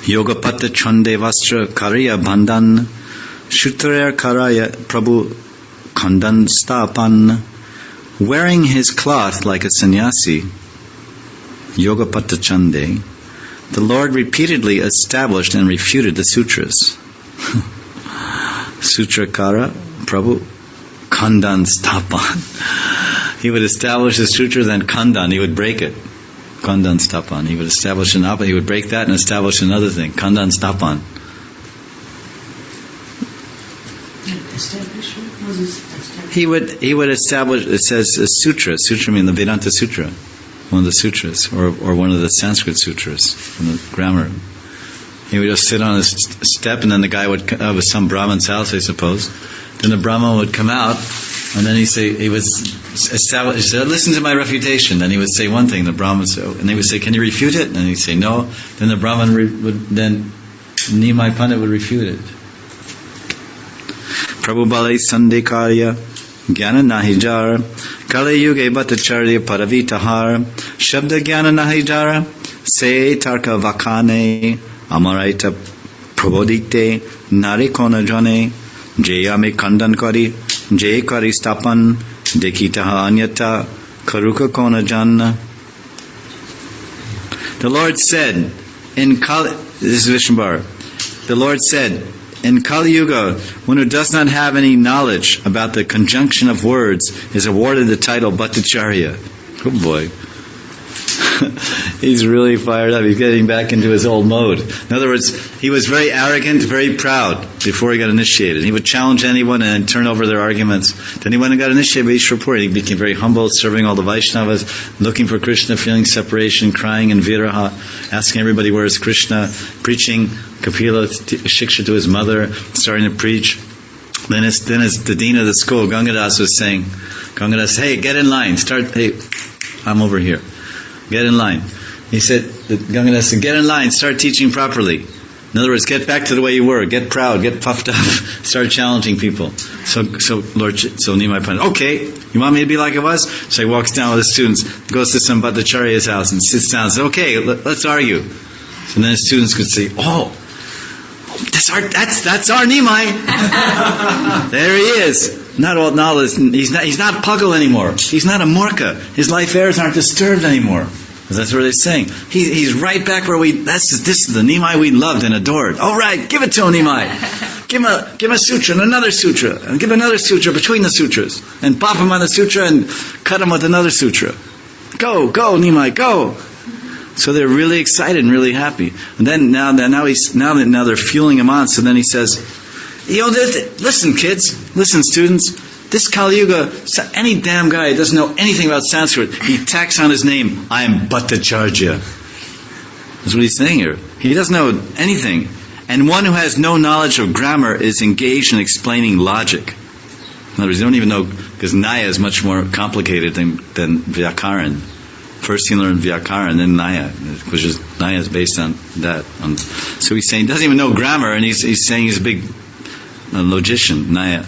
Yogapata Chande Vastra Karya Bandhan Shutrayer Karaya Prabhu Kandan Stapan. Wearing his cloth like a sannyasi, Yogapata Chande, the Lord repeatedly established and refuted the sutras. Sutrakara Prabhu Kandan Stapan. He would establish the sutra, then Kandan, he would break it. Kandan Stapan. He would establish an apa, he would break that and establish another thing. Kandan Stapan. He would establish, it says a sutra. Sutra means the Vedanta Sutra. One of the sutras, or one of the Sanskrit sutras from the grammar. He would just sit on a step, and then the guy would come with some Brahman's house, I suppose. Then the Brahman would come out, and then he said, listen to my refutation. Then he would say one thing, the Brahman would say, and they would say, can you refute it? And he'd say, no. Then the Brahman then Nimai Pandit would refute it. Prabhu Balai Sandekarya Gyana Nahijar Kali Yuge Bhattacharya Paravitahar Shabda Gyana Nahijara Se Tarka Vakane Amaraita Prabodite Narikona Jane Jayame Kandan Kari Jay Kari Stapan Dekitaha Anyata Karuka Kona Janna. The Lord said in Kali, this is Vishwambar, the Lord said, in Kali Yuga, one who does not have any knowledge about the conjunction of words is awarded the title Bhattacharya. Oh boy. He's really fired up. He's getting back into his old mode. In other words, he was very arrogant, very proud before he got initiated. He would challenge anyone and turn over their arguments. Then he went and got initiated by Ishwarpur. He became very humble, serving all the Vaishnavas, looking for Krishna, feeling separation, crying in viraha, asking everybody where is Krishna, preaching Kapila Shiksha to his mother, starting to preach. Then as the dean of the school, Gangadas was saying, Gangadas, hey, get in line. Hey, I'm over here. Get in line. He said, Gangadas said, get in line, start teaching properly. In other words, get back to the way you were, get proud, get puffed up, start challenging people. So Nimai Pandit, okay, you want me to be like I was? So he walks down with his students, goes to some Bhattacharya's house and sits down and says, okay, let's argue. So then his students could say, that's our Nimai. There he is. Not all knowledge. He's not Puggle anymore. He's not a Murka. His life airs aren't disturbed anymore. That's what they're saying. He's right back where this is the Nimai we loved and adored. All right, give it to him, Nimai. Give him a sutra and another sutra, and give another sutra between the sutras, and pop him on the sutra and cut him with another sutra. Go, Nimai, go. So they're really excited and really happy. And then now they're fueling him on. So then he says, listen, kids, listen, students. This Kali Yuga, any damn guy who doesn't know anything about Sanskrit, he tacks on his name, I am Bhattacharya. That's what he's saying here. He doesn't know anything. And one who has no knowledge of grammar is engaged in explaining logic. In other words, you don't even know, because Naya is much more complicated than Vyakaran. First you learn Vyakaran, then Naya, which is Naya is based on that. So he's saying he doesn't even know grammar, and he's saying he's a big logician, Naya.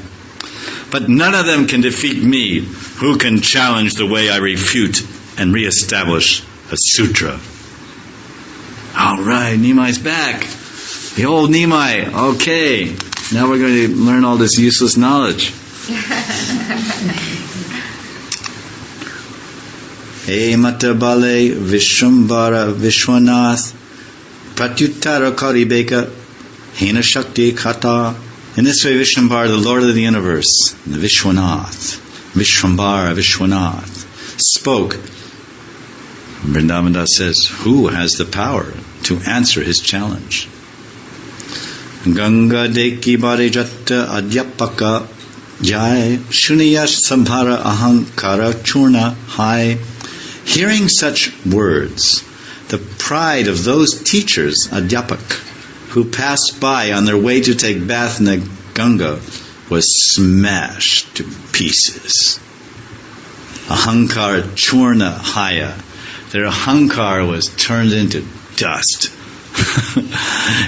But none of them can defeat me, who can challenge the way I refute and reestablish a sutra. All right, Nimai's back. The old Nimai. Okay, now we're going to learn all this useless knowledge. Hey Matabale Vishwambara Vishwanath Pratyuttara Karibeka Hena Shakti Kata. In this way, Vishwambara, the Lord of the universe, the Vishwanath, Vishwambara Vishwanath, spoke. Vrindavan says, who has the power to answer his challenge? Ganga Deki Bharejatta Adhyapaka Jai Shuniyash Sambhara Ahankara Churna Hai. Hearing such words, the pride of those teachers, Adhyapak, who passed by on their way to take bath in the Ganga, was smashed to pieces. Ahankara Churna Haya. Their ahankar was turned into dust.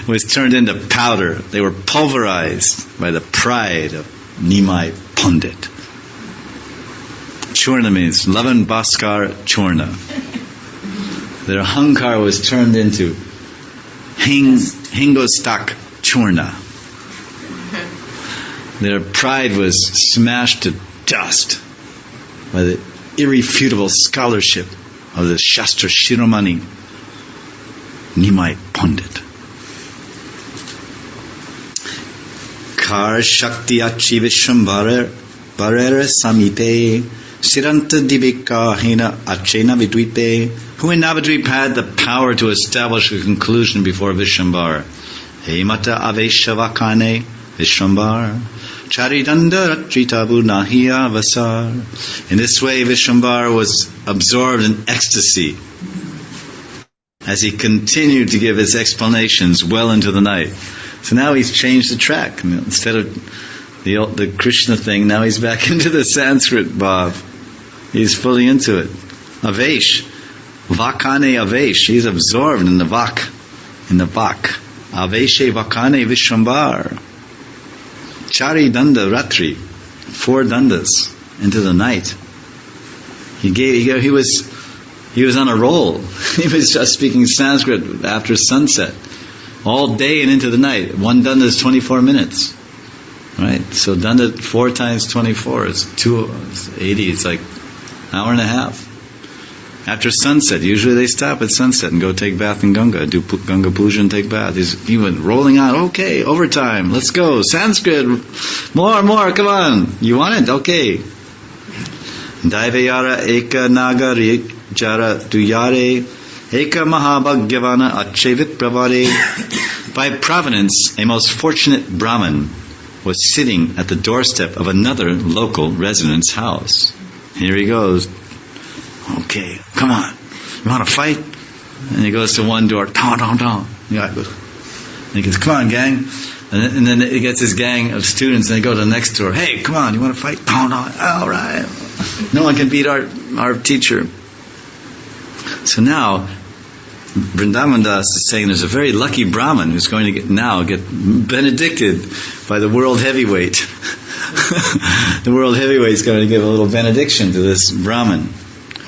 Was turned into powder. They were pulverized by the pride of Nimai Pandit. Churna means Lavan Bhaskar Churna. Their ahankar was turned into Hingostak Churna. Their pride was smashed to dust by the irrefutable scholarship of the Shastra Shiromani Nimai Pandit. Kar Shakti Achi Vishwambara Barera Samipe Siranta Divika Hena Achena Vidwipe, who in Navadvip had the power to establish a conclusion before Vishwambara. Hemata Aveshavakane Vishwambara Charidanda Ratritabu Nahiya Vasar. In this way, Vishwambara was absorbed in ecstasy as he continued to give his explanations well into the night. So now he's changed the track. Instead of the Krishna thing, now he's back into the Sanskrit bhav. He's fully into it. Avesh, Vakane Avesh. He's absorbed in the Vak, Aveshe Vakane Vishwambar. Chari Danda Ratri, 4 dandas into the night. He was on a roll. He was just speaking Sanskrit after sunset, all day and into the night. 1 danda is 24 minutes, right? So danda 4 times 24 is 280. It's like an hour and a half. After sunset, usually they stop at sunset and go take bath in Ganga, do Ganga Puja and take bath. He went rolling on. Okay, overtime. Let's go. Sanskrit. More. Come on. You want it? Okay. Daivayara eka nagari jara duyare eka mahabhagyavana achevit pravare. By providence, a most fortunate Brahmin was sitting at the doorstep of another local resident's house. Here he goes. Okay, come on. You want to fight? And he goes to one door. Down. And he goes, come on, gang. And then he gets his gang of students, and they go to the next door. Hey, come on, you want to fight? Down. All right. No one can beat our teacher. So now, Vrindavan Das is saying there's a very lucky Brahmin who's going to get benedicted by the world heavyweight. The world heavyweight is going to give a little benediction to this Brahmin.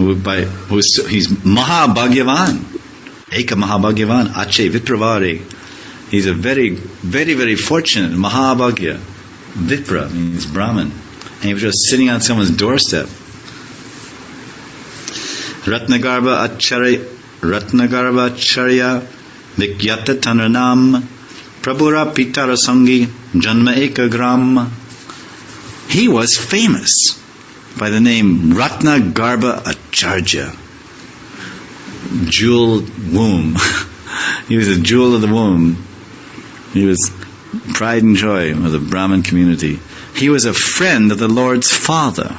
He's Mahabhagyavan. Eka Mahabhagyavan Ache Vipravari. He's a very, very, very fortunate Mahabhagya. Vipra means Brahmin. And he was just sitting on someone's doorstep. Ratnagarba Acharya Vikyata Tanranam Prabhura Pitara Sangi Janma Eka Gram. He was famous by the name Ratnagarba Acharya. Jewel womb. He was a jewel of the womb. He was pride and joy of the Brahmin community. He was a friend of the Lord's father,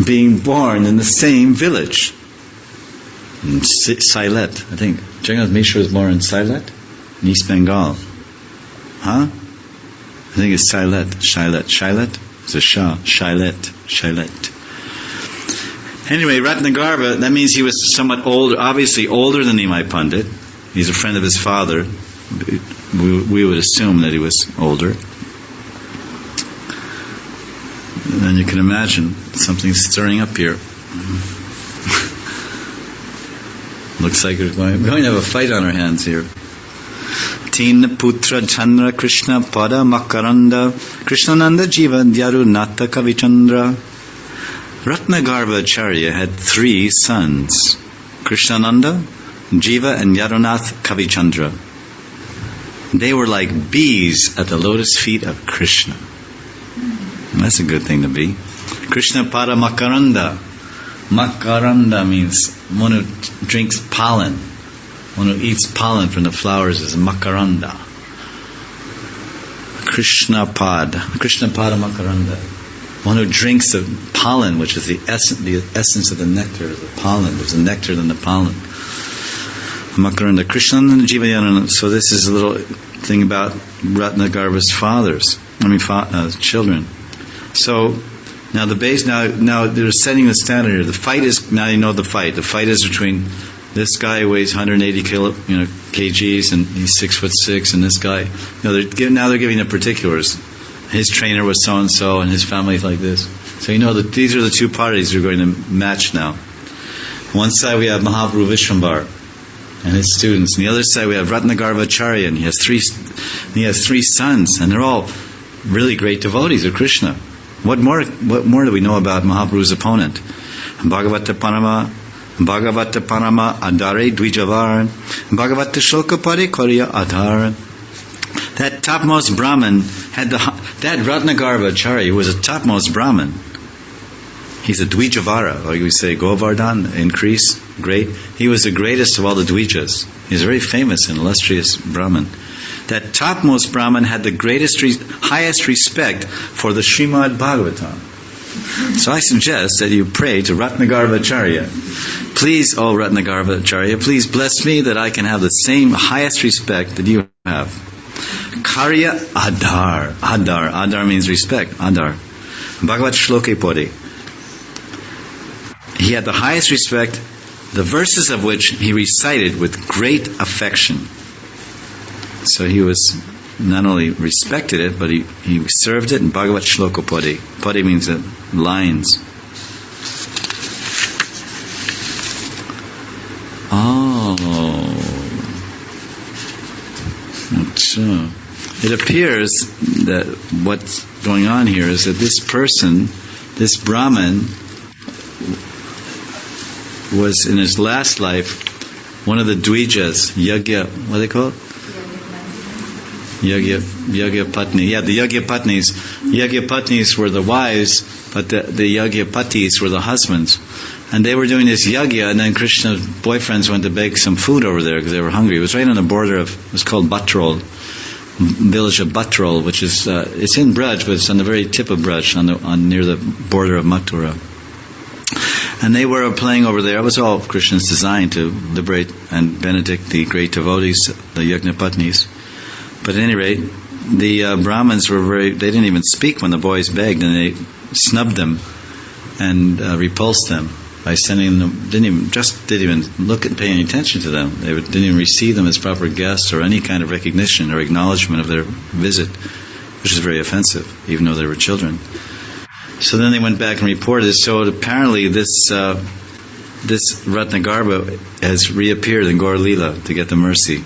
being born in the same village. In Sailet, I think. Jagannath Mishra was born in Sailet, in East Bengal. Huh? I think it's Sailet. Shailet? It's a Shah. Shailet. Anyway, Ratnagarba, that means he was somewhat older, obviously older than Nimai Pandit. He's a friend of his father. We would assume that he was older. And then you can imagine something stirring up here. Looks like we're going to have a fight on our hands here. Teen Putra Chandra Krishna Pada Makaranda Krishnananda Jiva Dhyarunata Kavichandra. Ratnagarbha Acharya had 3 sons, Krishnananda, Jiva, and Yadunath Kavichandra. They were like bees at the lotus feet of Krishna. That's a good thing to be. Krishna Pada Makaranda. Makaranda means one who drinks pollen. One who eats pollen from the flowers is Makaranda. Krishna Pada Makaranda. One who drinks the pollen, which is the essence of the nectar, the pollen. There's a nectar in the pollen. Makaranda. Krishnananda Jiva Yadunath. So this is a little thing about Ratnagarbha's children. So now the base. Now they're setting the standard here. The fight is, now you know the fight. The fight is between this guy who weighs 180 kgs and he's 6'6", and this guy. Now they're giving the particulars. His trainer was so and so, and his family's like this. So you know that these are the 2 parties who are going to match now. One side we have Mahaprabhu Vishwambar and his students, and the other side we have Ratnagarbha Acharya, and he has 3 sons, and they're all really great devotees of Krishna. What more do we know about Mahaprabhu's opponent? Bhagavata Panama Adare Dvijavar, Bhagavata Shulkapari Korya Adhar. That topmost Brahman that Ratnagarbha Acharya was a topmost Brahman. He's a Dvijavara, like we say, Govardhan, increase, great. He was the greatest of all the Dvijas. He's a very famous and illustrious Brahman. That topmost Brahman had the highest respect for the Srimad Bhagavatam. So I suggest that you pray to Ratnagarbha Acharya. Please, oh Ratnagarbha Acharya, please bless me that I can have the same highest respect that you have. Karya Adhar. Adhar means respect. Adhar. Bhagavat Shloke Pode. He had the highest respect, the verses of which he recited with great affection. So he was not only respected it, but he served it in Bhagavat Shloka Pode. Pode means lines. Oh. So it appears that what's going on here is that this person, this Brahman, was in his last life one of the Dvijas, Yagya, what are they called? Yagya Patni. Yeah, the Yagya Patnis. Yagya Patnis were the wives, but the Yagya Patis were the husbands. And they were doing this Yagya, and then Krishna's boyfriends went to beg some food over there because they were hungry. It was right on the border of, it was called Batrol, village of Batrol, which is, it's in Braj, but it's on the very tip of Braj, near the border of Mathura. And they were playing over there. It was all Krishna's design to liberate and benedict the great devotees, the Yagya Patnis. But at any rate, the Brahmins they didn't even speak when the boys begged, and they snubbed them and repulsed them by sending them, didn't even look and pay any attention to them. They didn't even receive them as proper guests or any kind of recognition or acknowledgement of their visit, which is very offensive, even though they were children. So then they went back and reported. So apparently this Ratnagarbha has reappeared in Gaur Leela to get the mercy.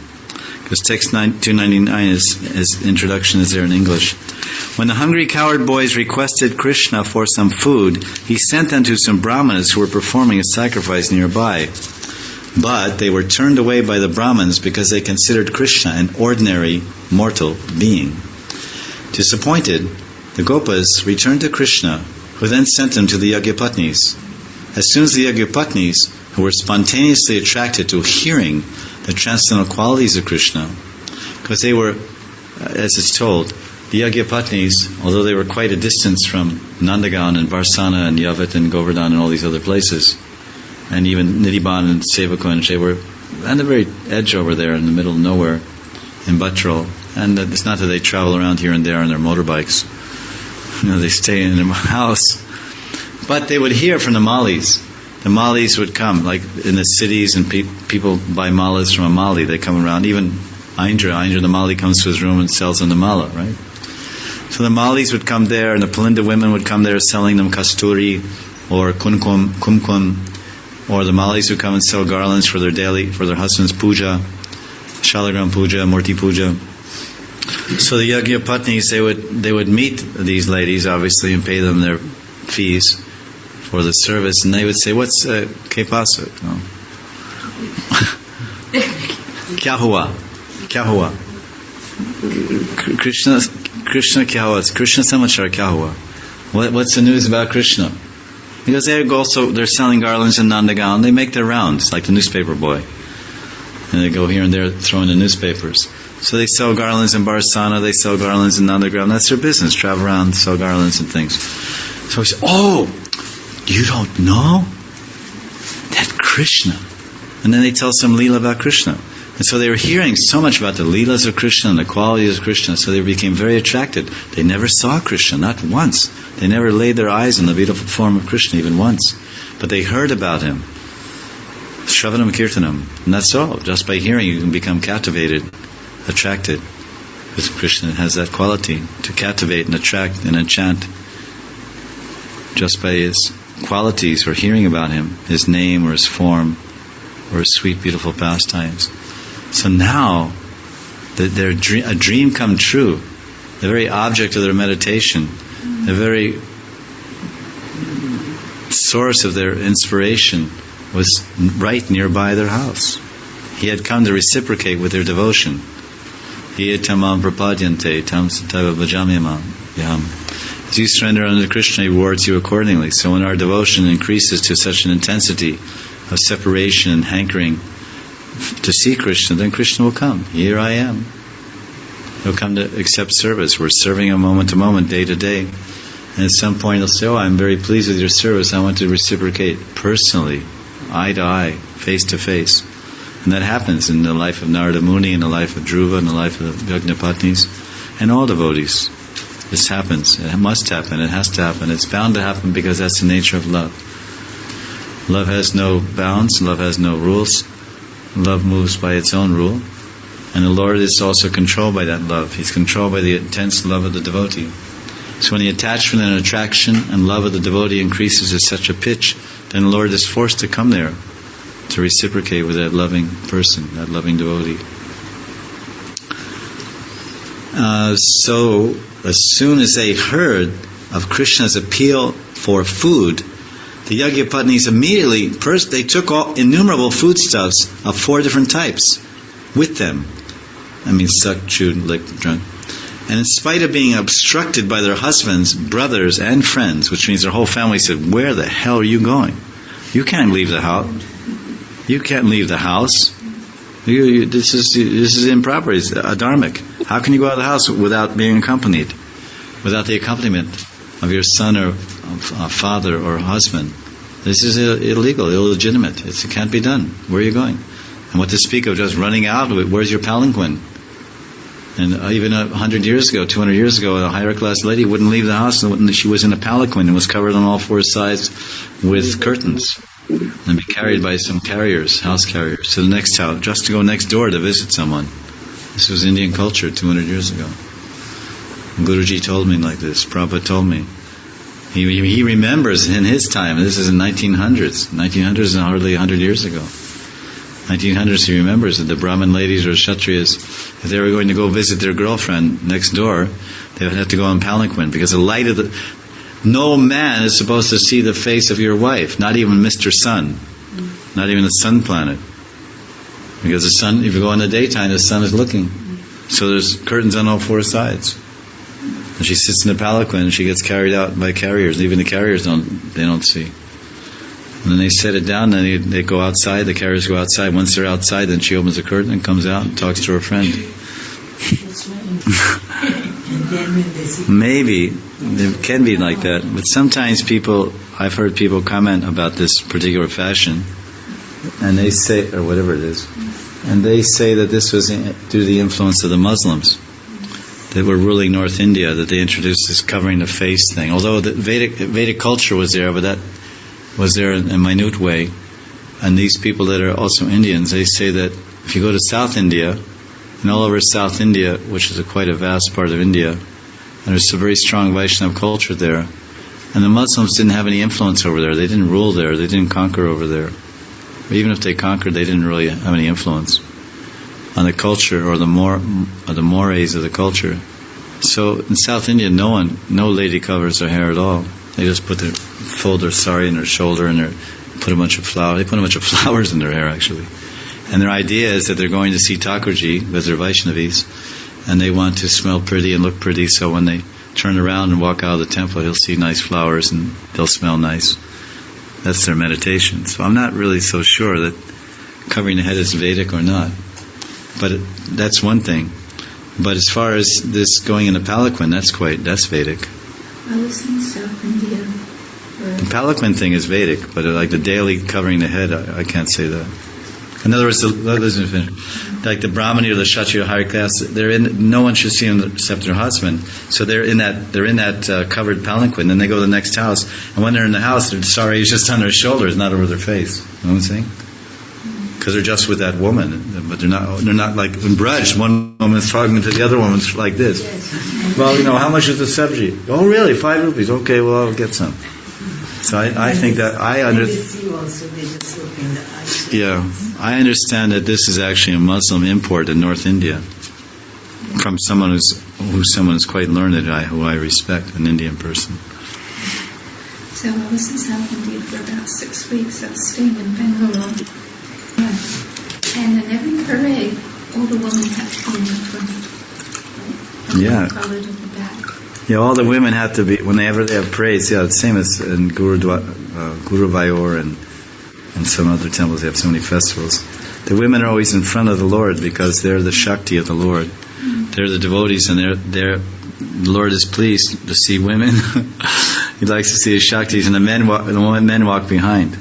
Because text 299, his introduction is there in English. When the hungry coward boys requested Krishna for some food, he sent them to some brahmanas who were performing a sacrifice nearby. But they were turned away by the brahmins because they considered Krishna an ordinary mortal being. Disappointed, the Gopas returned to Krishna, who then sent them to the Yagyapatnis. As soon as the Yagyapatnis, who were spontaneously attracted to hearing the transcendental qualities of Krishna, because they were, as it's told, the Yagyapatnis, although they were quite a distance from Nandagaon and Varsana and Yavat and Govardhan and all these other places, and even Nidhiban and Sevakunj, they were on the very edge over there in the middle of nowhere in Batrol. And it's not that they travel around here and there on their motorbikes. They stay in their house. But they would hear from the Malis. The Malis would come, like in the cities, and people buy malas from a Mali. They come around. Even Indra, the Mali comes to his room and sells them the mala, right? So the Malis would come there, and the Palinda women would come there selling them kasturi or kumkum, or the Malis who come and sell garlands for their husband's puja, Shalagram puja, Murti puja. So the Yagyapatnis, they would meet these ladies, obviously, and pay them their fees for the service, and they would say, "What's que pasa?" No. Kya hua? Kya hua? Krishna kya hua? Krishna samachar kya hua? What's the news about Krishna? Because they're selling garlands in Nandagaon. They make their rounds, like the newspaper boy. And they go here and there throwing the newspapers. So they sell garlands in Barsana, they sell garlands in Nandagaon. That's their business, travel around, sell garlands and things. So he said, "Oh, you don't know? That Krishna." And then they tell some Leela about Krishna. And so they were hearing so much about the Leelas of Krishna and the qualities of Krishna, so they became very attracted. They never saw Krishna, not once. They never laid their eyes on the beautiful form of Krishna, even once. But they heard about him. Shravanam Kirtanam. And that's all. Just by hearing, you can become captivated, attracted. Because Krishna has that quality to captivate and attract and enchant. Just by his qualities or hearing about him, his name or his form or his sweet, beautiful pastimes. So now, a dream come true, the very object of their meditation, the very source of their inspiration was right nearby their house. He had come to reciprocate with their devotion. Ye tamam prapadyante tam satava bhajamyamam yam. As you surrender unto Krishna, He rewards you accordingly. So when our devotion increases to such an intensity of separation and hankering to see Krishna, then Krishna will come. Here I am. He'll come to accept service. We're serving Him moment to moment, day to day. And at some point He'll say, "Oh, I'm very pleased with your service. I want to reciprocate personally, eye to eye, face to face." And that happens in the life of Narada Muni, in the life of Dhruva, in the life of Yagnapatnis, and all devotees. This happens. It must happen. It has to happen. It's bound to happen because that's the nature of love. Love has no bounds. Love has no rules. Love moves by its own rule. And the Lord is also controlled by that love. He's controlled by the intense love of the devotee. So when the attachment and attraction and love of the devotee increases to such a pitch, then the Lord is forced to come there to reciprocate with that loving person, that loving devotee. So as soon as they heard of Krishna's appeal for food, the Yagyapatnis immediately, first they took all innumerable foodstuffs of 4 different types with them. I mean, sucked, chewed, licked, drunk. And in spite of being obstructed by their husbands, brothers, and friends, which means their whole family said, "Where the hell are you going? You can't leave the house. You can't leave the house. This is improper. It's adharmic. How can you go out of the house without being accompanied? Without the accompaniment of your son or father or husband? This is illegal, illegitimate. It can't be done. Where are you going? And what to speak of just running out? Where's your palanquin?" And even 100 years ago, 200 years ago, a higher class lady wouldn't leave the house. She was in a palanquin and was covered on all 4 sides with curtains and be carried by some carriers, house carriers, to the next house, just to go next door to visit someone. This was Indian culture 200 years ago. And Guruji told me like this. Prabhupada told me. He remembers in his time, this is in 1900s. 1900s is hardly 100 years ago. 1900s, he remembers that the Brahmin ladies or Kshatriyas, if they were going to go visit their girlfriend next door, they would have to go on palanquin, because the light of no man is supposed to see the face of your wife, not even Mr. Sun, not even the sun planet. Because the sun, if you go in the daytime, the sun is looking. So there's curtains on all 4 sides. And she sits in the palanquin and she gets carried out by carriers. Even the carriers don't see. And then they set it down, and they go outside, the carriers go outside. Once they're outside, then she opens the curtain and comes out and talks to her friend. Maybe it can be like that, but sometimes I've heard people comment about this particular fashion, and they say, or whatever it is, and they say that this was due to the influence of the Muslims that were ruling North India, that they introduced this covering the face thing. Although the Vedic culture was there, but that was there in a minute way. And these people that are also Indians, they say that if you go to South India, and all over South India, which is quite a vast part of India, and there's a very strong Vaishnava culture there, and the Muslims didn't have any influence over there. They didn't rule there. They didn't conquer over there. Even if they conquered, they didn't really have any influence on the culture or the mores of the culture. So in South India, no lady covers her hair at all. They just fold their sari in their shoulder and put a bunch of flowers. They put a bunch of flowers in their hair, actually. And their idea is that they're going to see Thakurji, because they're Vaishnavis, and they want to smell pretty and look pretty, so when they turn around and walk out of the temple, he'll see nice flowers and they'll smell nice. That's their meditation. So I'm not really so sure that covering the head is Vedic or not. But that's one thing. But as far as this going into palanquin, that's Vedic. I was in South India. The palanquin thing is Vedic, but like the daily covering the head, I can't say that. In other words, like the Brahmani or the Kshatriya higher class, no one should see them except their husband. So they're in that covered palanquin. Then they go to the next house, and when they're in the house, their sari is just on their shoulders, not over their face. You know what I'm saying? Because they're just with that woman, but they're not like in Braj. One woman's talking to the other woman's like this. Well, how much is the sabji? Oh, really? 5 rupees? Okay, well, I'll get some. So I think that I understand that this is actually a Muslim import in North India from someone who's quite learned, who I respect, an Indian person. So I was in South India for about 6 weeks. I was staying in Bangalore. And in every parade, all the women have to be in the front. Yeah. Collared at the back. Yeah, all the women have to be, whenever they have parades, the same as in Guruvayur and some other temples, they have so many festivals. The women are always in front of the Lord because they're the Shakti of the Lord. They're the devotees, and the Lord is pleased to see women. He likes to see his Shaktis, and the men walk behind.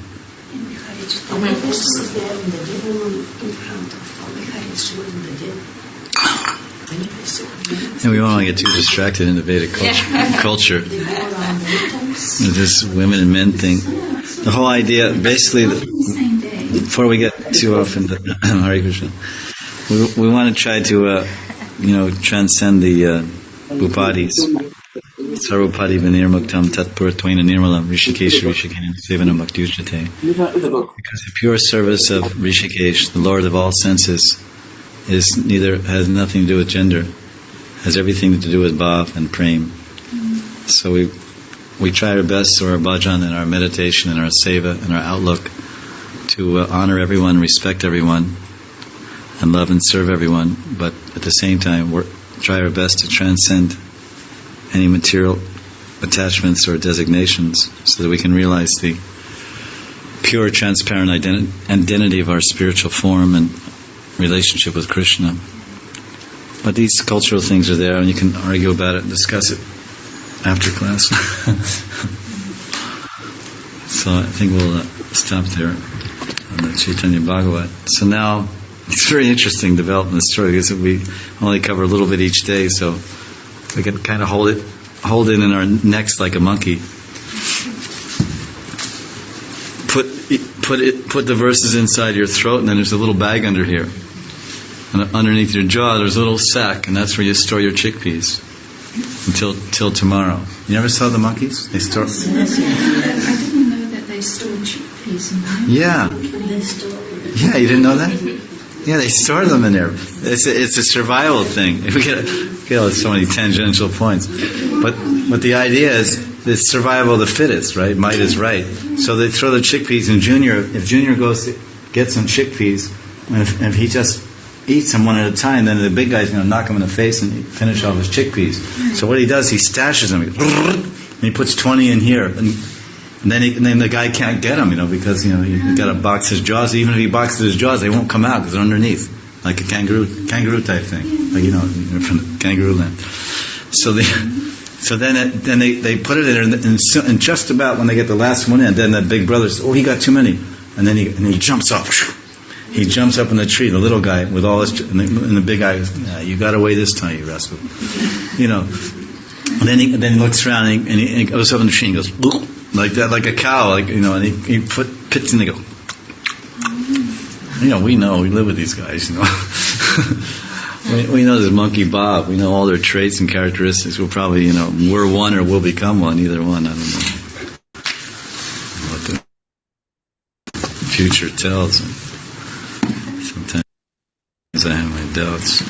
And we don't want to get too distracted in the Vedic culture. This women and men thing. The whole idea, basically, before we get too off into Hare Krishna, we want to try to, transcend the upadhis. Sarvapadi vinirmuktam tatpuratvaina nirmalam Rishikesh Rishikesh sevanam bhakti ujjate. Because the pure service of Rishikesh, the Lord of all senses, has nothing to do with gender, has everything to do with bhav and prem. So we try our best through our bhajan and our meditation and our seva and our outlook to honor everyone, respect everyone, and love and serve everyone, but at the same time try our best to transcend any material attachments or designations so that we can realize the pure, transparent identity of our spiritual form and relationship with Krishna. But these cultural things are there, and you can argue about it and discuss it after class. So I think we'll stop there on the Chaitanya Bhagavat. So now, it's a very interesting development in the story because we only cover a little bit each day, so we can kind of hold it in our necks like a monkey. Put the verses inside your throat, and then there's a little bag under here. And underneath your jaw, there's a little sack, and that's where you store your chickpeas until tomorrow. You never saw the monkeys? They store. I didn't know that they stored chickpeas in there. Yeah. Yeah, you didn't know that? Yeah, they store them in there. It's a survival thing. We get so many tangential points, but the idea is the survival of the fittest, right? Might is right. So they throw the chickpeas in Junior. If Junior goes to get some chickpeas, and if he just eats them one at a time, then the big guy's going to knock him in the face and finish off his chickpeas. So what he does, he stashes them, and he puts 20 in here, and then the guy can't get them, because you got to box his jaws. Even if he boxes his jaws, they won't come out because they're underneath, like a kangaroo type thing, like from the kangaroo land. So then they put it in there, and just about when they get the last one in, then the big brother says, "Oh, he got too many," and then he jumps up. He jumps up in the tree, the little guy with all his, and the big guy goes, "You got away this time, you rascal," And then he looks around and he goes up in the tree and goes like that, like a cow, and he pits in and go. We know, we live with these guys, we know this monkey Bob, we know all their traits and characteristics. We'll probably, we're one or we'll become one, either one, I don't know. future tells. Sometimes I have my doubts.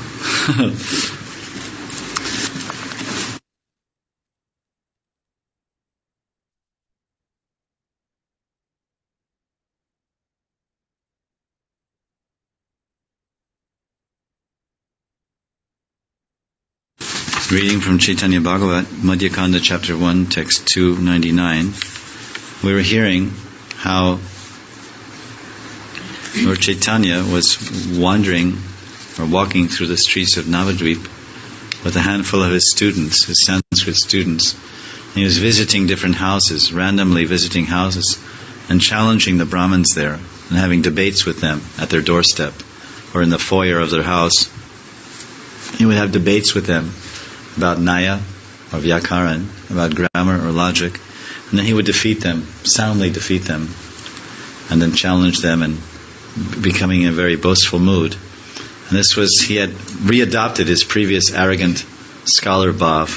Reading from Chaitanya Bhagavat, Madhya Kanda, Chapter 1, Text 299, we were hearing how Lord Chaitanya was wandering or walking through the streets of Navadvip with a handful of his students, his Sanskrit students. And he was visiting different houses, randomly visiting houses, and challenging the Brahmins there, and having debates with them at their doorstep or in the foyer of their house. He would have debates with them about Naya or Vyakaran, about grammar or logic, and then he would defeat them, soundly defeat them, and then challenge them, and becoming in a very boastful mood. And this was, he had readopted his previous arrogant scholar bhav,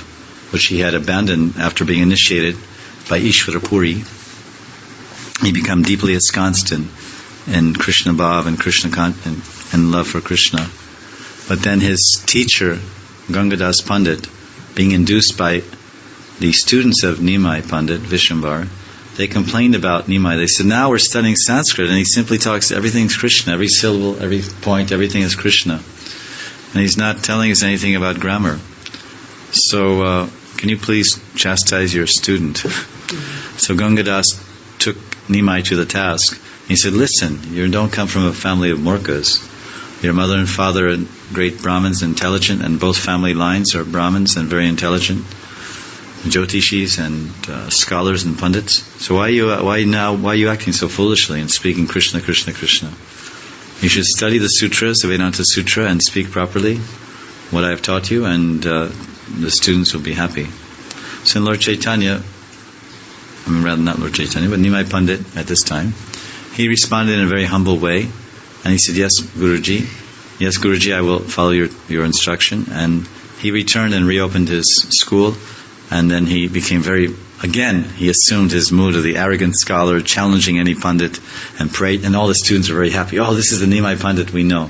which he had abandoned after being initiated by Ishvara Puri. He became deeply ensconced in Krishna bhav and Krishna and love for Krishna. But then his teacher, Gangadas Pandit, being induced by the students of Nimai Pandit, Vishwambar, they complained about Nimai. They said, now we're studying Sanskrit, and he simply talks, everything's Krishna, every syllable, every point, everything is Krishna. And he's not telling us anything about grammar. So, can you please chastise your student? So Gangadas took Nimai to the task. He said, listen, you don't come from a family of Murkas. Your mother and father are great Brahmins, intelligent, and both family lines are Brahmins and very intelligent, Jyotishis and scholars and pundits. So why are you acting so foolishly and speaking Krishna, Krishna, Krishna? You should study the sutras, the Vedanta Sutra, and speak properly what I have taught you, and the students will be happy. So Lord Chaitanya, not Lord Chaitanya, but Nimai Pandit at this time, he responded in a very humble way. And he said, yes, Guruji, I will follow your instruction. And he returned and reopened his school. And then he became he assumed his mood of the arrogant scholar, challenging any Pandit, and prayed. And all the students were very happy. Oh, this is the Nimai Pandit we know.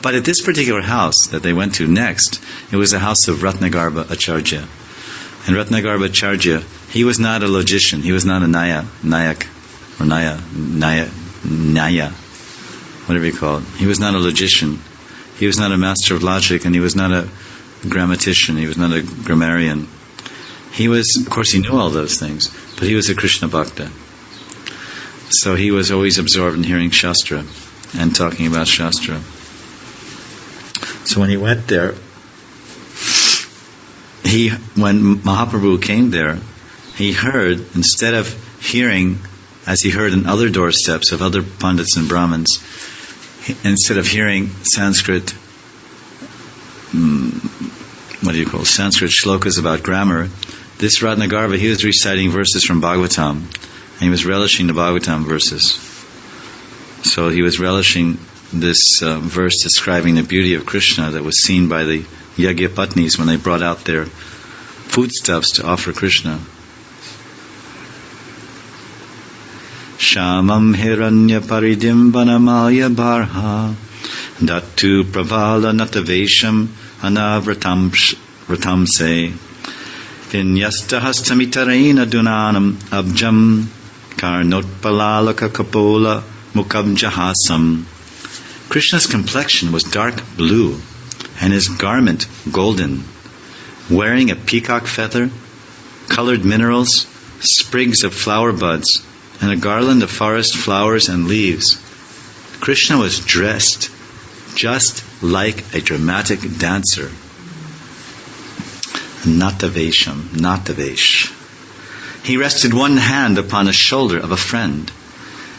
But at this particular house that they went to next, it was the house of Ratnagarbha Acharya. And Ratnagarbha Acharya, he was not a logician. He was not a Naya, whatever you call it. He was not a logician. He was not a master of logic, and he was not a grammatician. He was not a grammarian. He was, of course, he knew all those things, but he was a Krishna Bhakta. So he was always absorbed in hearing Shastra and talking about Shastra. So when he went there, when Mahaprabhu came there, he heard, instead of hearing, as he heard in other doorsteps of other Pandits and Brahmins, instead of hearing Sanskrit, Sanskrit shlokas about grammar, this Ratnagarbha, he was reciting verses from Bhagavatam, and he was relishing the Bhagavatam verses. So he was relishing this verse describing the beauty of Krishna that was seen by the Yagyapatnis when they brought out their foodstuffs to offer Krishna. Shamam hiranya paridim vanamaya barha datu pravala natavesham anavratamse vinyasta hastamitarena dunanam abjam karnotpalalaka kapola mukabjahasam. Krishna's complexion was dark blue and his garment golden, wearing a peacock feather, colored minerals, sprigs of flower buds, and a garland of forest flowers and leaves. Krishna was dressed just like a dramatic dancer. Natavesh. He rested one hand upon the shoulder of a friend,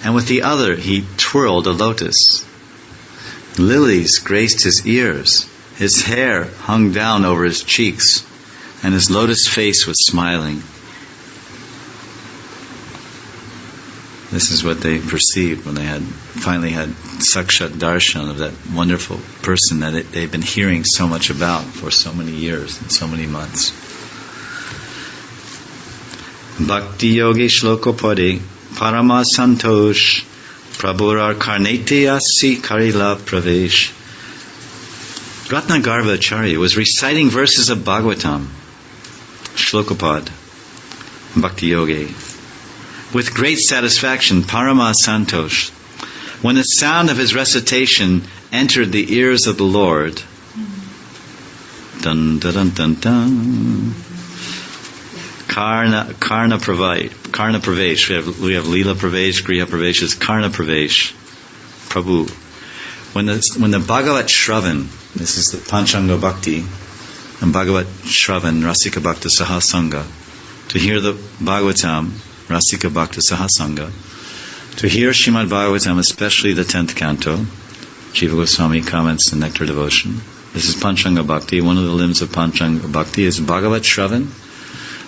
and with the other he twirled a lotus. Lilies graced his ears, his hair hung down over his cheeks, and his lotus face was smiling. This is what they perceived when they finally had Sakshat Darshan of that wonderful person that they've been hearing so much about for so many years and so many months. Bhakti Yogi Shlokopade Parama Santosh Prabhurar Karnete Asi Karila Pravesh. Ratnagarbha Acharya was reciting verses of Bhagavatam, Shlokapad, Bhakti Yogi, with great satisfaction, Parama Santosh. When the sound of his recitation entered the ears of the Lord, dun dun dun dun dun, Karna Pravesh. We have Leela Pravesh, Griha Pravesh is Karna Pravesh, Prabhu. When the Bhagavat Shravan, this is the Panchanga Bhakti, and Bhagavat Shravan, Rasika Bhakta Sahasanga, to hear the Bhagavatam, Rasika Bhakta Sahasanga, to hear Srimad Bhagavatam, especially the 10th canto, Jiva Goswami comments in Nectar Devotion. This is Panchanga Bhakti. One of the limbs of Panchanga Bhakti is Bhagavat Shravan,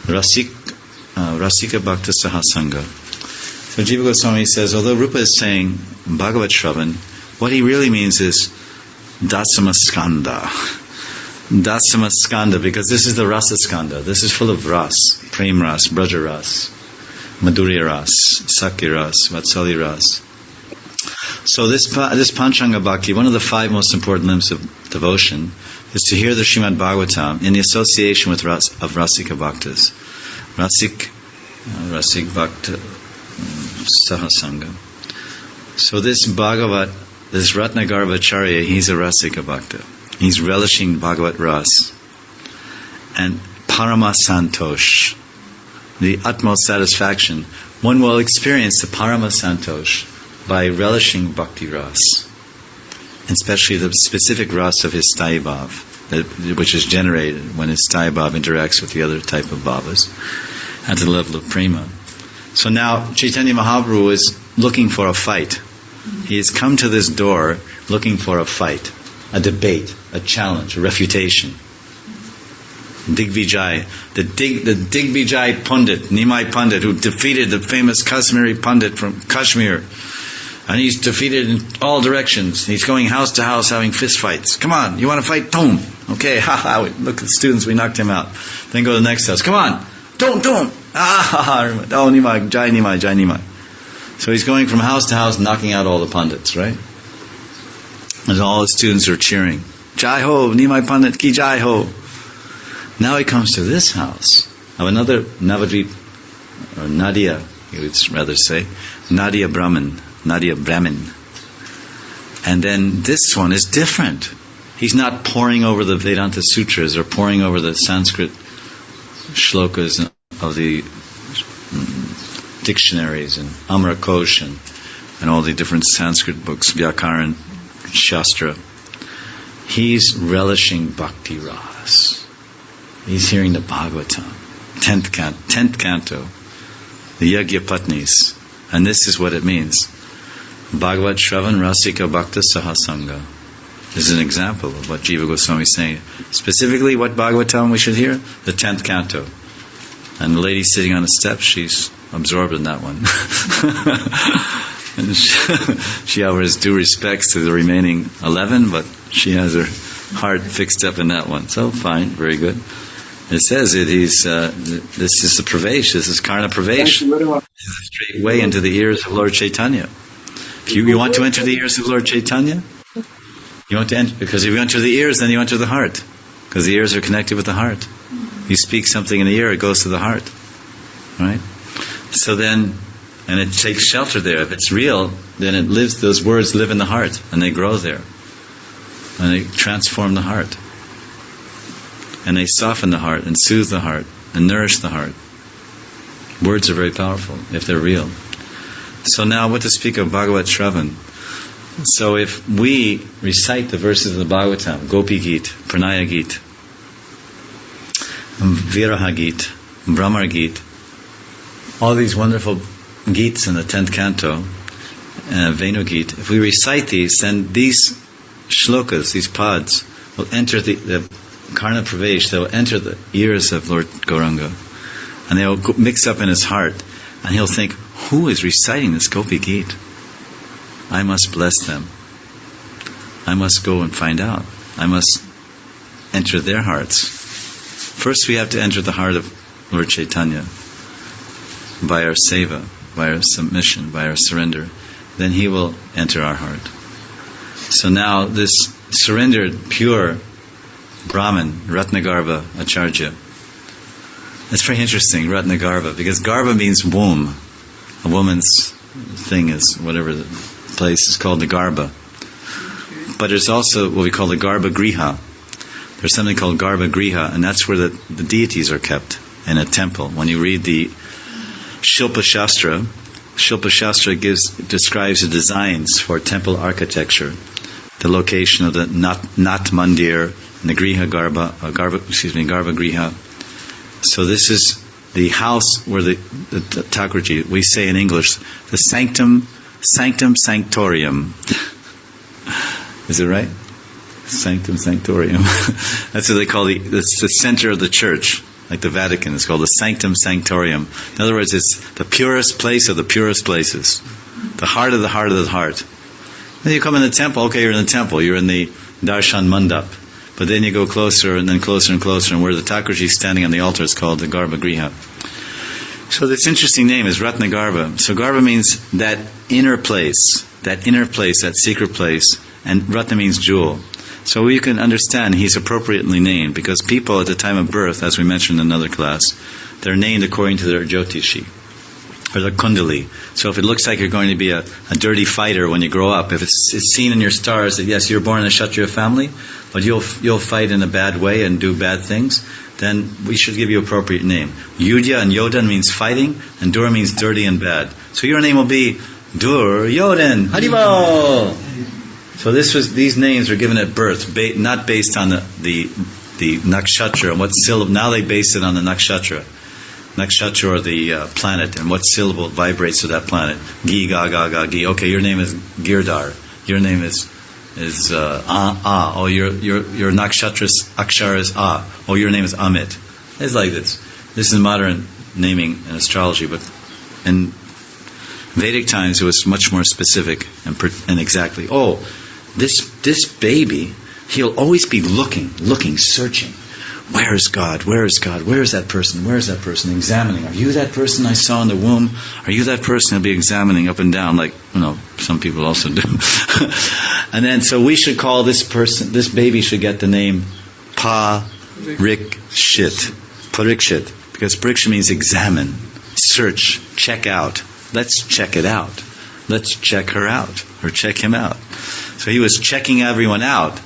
Rasika Bhakta Sahasanga. So Jiva Goswami says, although Rupa is saying Bhagavat Shravan, what he really means is Dasamaskanda. Dasamaskanda, because this is the Rasa Skanda. This is full of ras, Prem Ras, Braja Ras, Madhurya Ras, Sakya Ras, Vatsalya Ras. So this Panchanga Bhakti, one of the 5 most important limbs of devotion, is to hear the Srimad Bhagavatam in the association with Rasika Bhaktas. Rasik Bhakta Sahasanga. So this Bhagavat, this Ratnagarbha Acharya, he's a Rasika Bhakta. He's relishing Bhagavat Ras. And Parama Santosh, the utmost satisfaction. One will experience the Parama Santosh by relishing Bhakti Ras, and especially the specific Ras of his Sthayi Bhav, which is generated when his Sthayi Bhav interacts with the other type of Bhavas at the level of Prema. So now Chaitanya Mahaprabhu is looking for a fight. He has come to this door looking for a fight, a debate, a challenge, a refutation. Digvijay, the Digvijay Pandit, Nimai Pandit, who defeated the famous Kashmiri Pandit from Kashmir. And he's defeated in all directions. He's going house to house having fist fights. Come on, you want to fight? Boom. Okay, ha ha. Look at the students, we knocked him out. Then go to the next house. Come on, don't. Ah ha ha. Oh, Nimai, Jai Nimai, Jai Nimai. So he's going from house to house knocking out all the Pandits, right? And all the students are cheering. Jai ho, Nimai Pandit ki Jai ho. Now he comes to this house of another Navadvip, or Nadia, you would rather say, Nadia Brahmin. And then this one is different. He's not poring over the Vedanta Sutras or poring over the Sanskrit shlokas of the dictionaries and Amrakosh and all the different Sanskrit books, Vyakaran, Shastra. He's relishing Bhakti Ras. He's hearing the Bhagavatam, 10th canto, the Yagya Patnis. And this is what it means. Bhagavat Shravan Rasika Bhakta Sahasanga. This is an example of what Jiva Goswami is saying. Specifically, what Bhagavatam we should hear? The 10th canto. And the lady sitting on the steps, she's absorbed in that one. And she offers due respects to the remaining 11, but she has her heart fixed up in that one. So, fine, very good. It says this is the Pravesh, this is Karna Pravesh. Straight way into the ears of Lord Chaitanya. If you want to enter the ears of Lord Chaitanya, you want to enter, because if you enter the ears, then you enter the heart, because the ears are connected with the heart. You speak something in the ear, it goes to the heart, right? So then, and it takes shelter there. If it's real, then it lives. Those words live in the heart, and they grow there, and they transform the heart, and they soften the heart, and soothe the heart, and nourish the heart. Words are very powerful if they're real. So now, what to speak of Bhagavat Shravan? So if we recite the verses of the Bhagavatam, Gopi Gita, Pranaya Gita, Viraha Gita, Brahmar Gita, all these wonderful Gits in the 10th canto, Venu Gita, if we recite these, then these shlokas, these pads, will enter the Karna Pravesh, they will enter the ears of Lord Gauranga, and they will mix up in his heart, and he'll think, who is reciting this Gopi Gita? I must bless them. I must go and find out. I must enter their hearts. First we have to enter the heart of Lord Chaitanya by our seva, by our submission, by our surrender. then he will enter our heart. So now this surrendered, pure Brahman, Ratnagarbha Acharya. That's very interesting, Ratnagarbha, because Garbha means womb. A woman's thing is, whatever the place is called, the Garbha. But there's also what we call the Garbha Griha. There's something called Garbha Griha, and that's where the deities are kept in a temple. When you read the Shilpa Shastra describes the designs for temple architecture, the location of the Nat Mandir and the Griha Garbha Griha. So this is the house where the Thakurji, we say in English, the sanctum sanctorium. Is it right? Sanctum sanctorium. That's what they call it's the center of the church, like the Vatican. It's called the sanctum sanctorium. In other words, it's the purest place of the purest places. The heart of the heart of the heart. Then you come in the temple, okay, you're in the temple, you're in the Darshan Mandap. But then you go closer and then closer and closer, and where the Thakurji is standing on the altar is called the Garbha Griha. So this interesting name is Ratnagarbha. So Garbha means that inner place, that secret place, and Ratna means jewel. So we can understand he's appropriately named, because people at the time of birth, as we mentioned in another class, they're named according to their Jyotishi, or their Kundali. So if it looks like you're going to be a dirty fighter when you grow up, if it's seen in your stars that yes, you're born in a Kshatriya family, but you'll fight in a bad way and do bad things, then we should give you appropriate name. Yudya and Yodan means fighting, and Dur means dirty and bad. So your name will be Dur Yodan. Haribol! So these names were given at birth, not based on the nakshatra and what syllable. Now they base it on the nakshatra or the planet, and what syllable vibrates to that planet. Gi, ga, ga, ga, gi. Okay, your name is Girdar. Your name is Oh, your nakshatra's akshara is Oh, your name is Amit. It's like this. This is modern naming in astrology, but in Vedic times it was much more specific and exactly. Oh, this baby, he'll always be looking, searching. Where is God? Where is God? Where is that person? Where is that person? Examining. Are you that person I saw in the womb? Are you that person? He'll be examining up and down, like some people also do. And then, so we should call this baby should get the name Parikshit, because Parikshit means examine, search, check out. Let's check it out. Let's check her out, or check him out. So he was checking everyone out,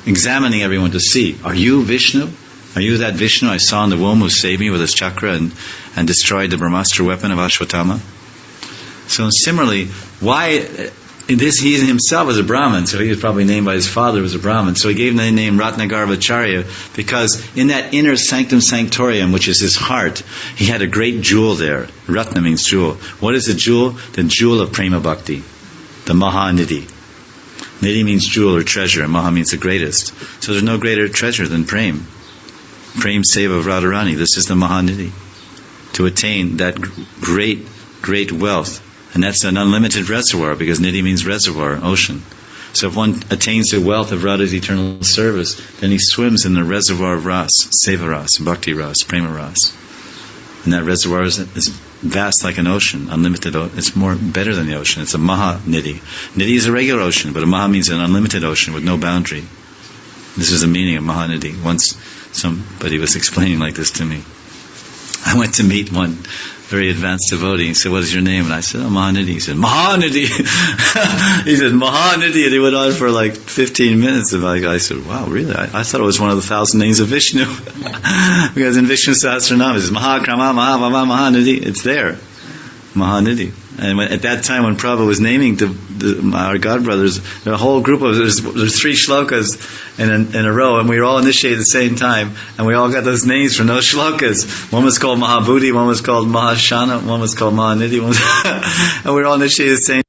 examining everyone to see, are you Vishnu? Are you that Vishnu I saw in the womb who saved me with his chakra and destroyed the Brahmastra weapon of Ashwatthama? So similarly, he himself was a Brahmin, so he was probably named by his father who was a Brahmin. So he gave him the name Ratnagarbha Acharya, because in that inner sanctum sanctorium, which is his heart, he had a great jewel there. Ratna means jewel. What is the jewel? The jewel of Prema Bhakti, the Mahanidhi. Nidhi means jewel or treasure, and Maha means the greatest. So there's no greater treasure than Prem. Prem Seva of Radharani. This is the Mahanidhi. To attain that great wealth. And that's an unlimited reservoir, because Nidhi means reservoir, ocean. So if one attains the wealth of Radha's eternal service, then he swims in the reservoir of Ras, Seva Ras, Bhakti Ras, Prema Ras. And that reservoir is vast like an ocean, unlimited. It's better than the ocean. It's a Mahanidhi. Nidhi is a regular ocean, but a Maha means an unlimited ocean with no boundary. This is the meaning of Mahanidhi. Once somebody was explaining like this to me. I went to meet one very advanced devotee. He said, what is your name? And I said, Mahanidhi. He said, Mahanidhi! He said, Mahanidhi! And he went on for like 15 minutes. And I said, wow, really? I thought it was one of the 1,000 names of Vishnu. Because in Vishnu Sahasranam, it says, Mahakrama, Mahavama, Mahanidhi. It's there. Mahanidhi. And at that time, when Prabhupada was naming our godbrothers, the whole group of there's 3 shlokas in a row, and we were all initiated at the same time, and we all got those names from those shlokas. One was called Mahabhuti, one was called Mahashana, one was called Mahanidhi, and we were all initiated at the same.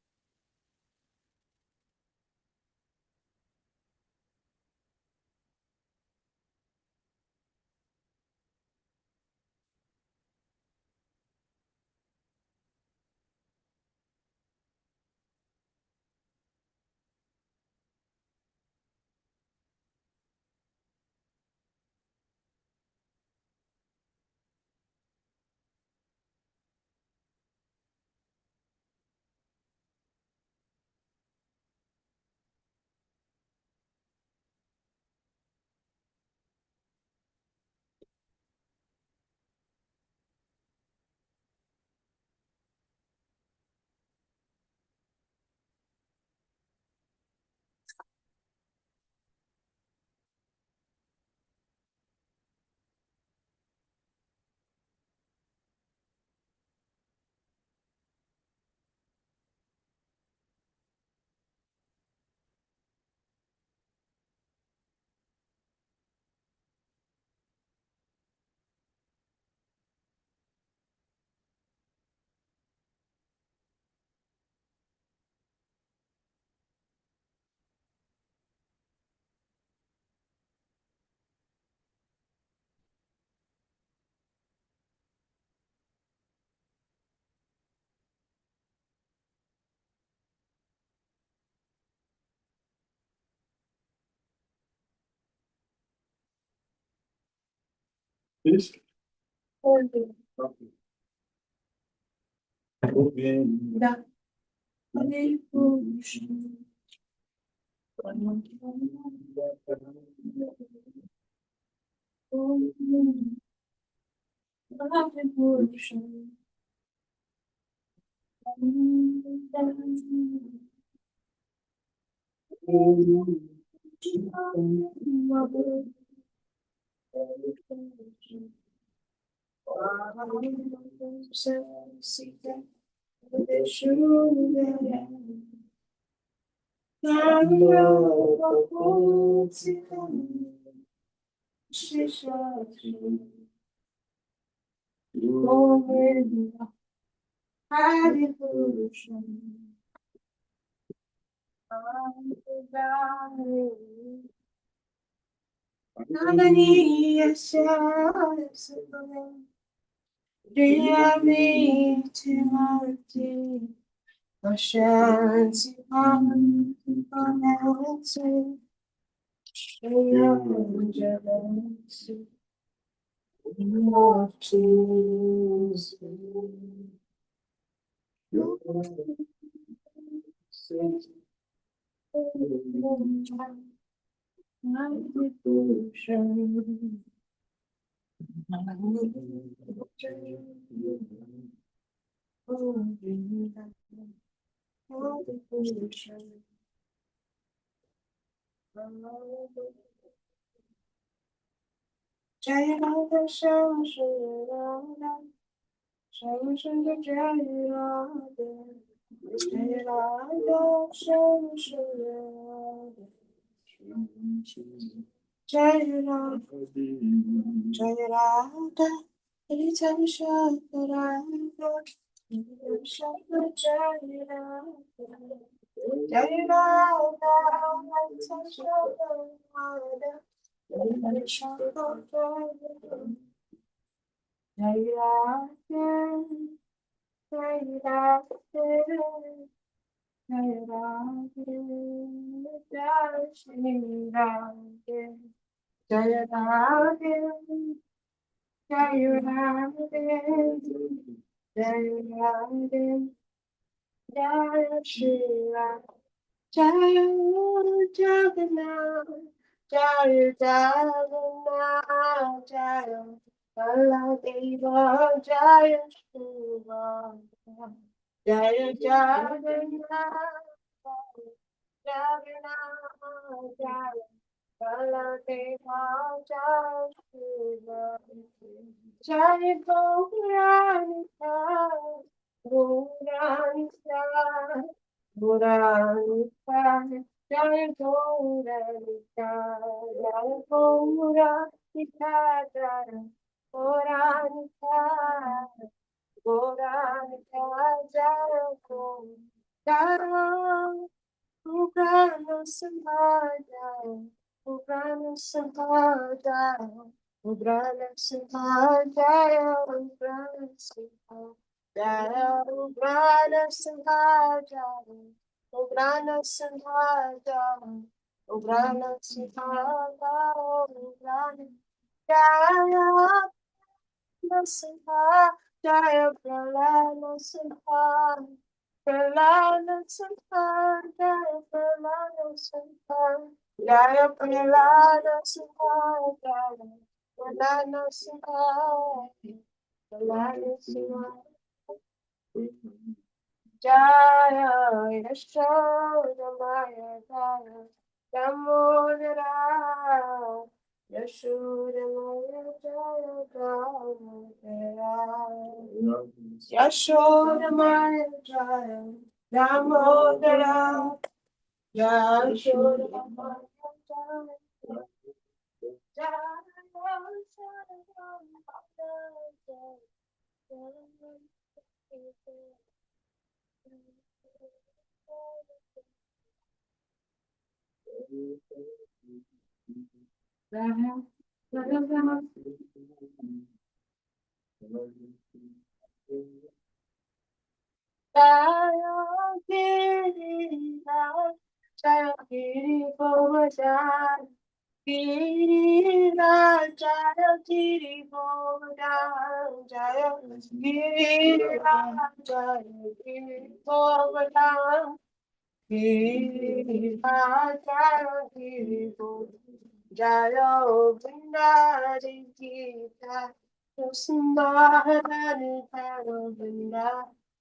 Jaya Dhira Damodara, Jaya Dhira, Jaya Dhira Damodara, Dhira, Jaya Dhira, Jaya Vrinda Gita, Smaharani Jaya Vrinda,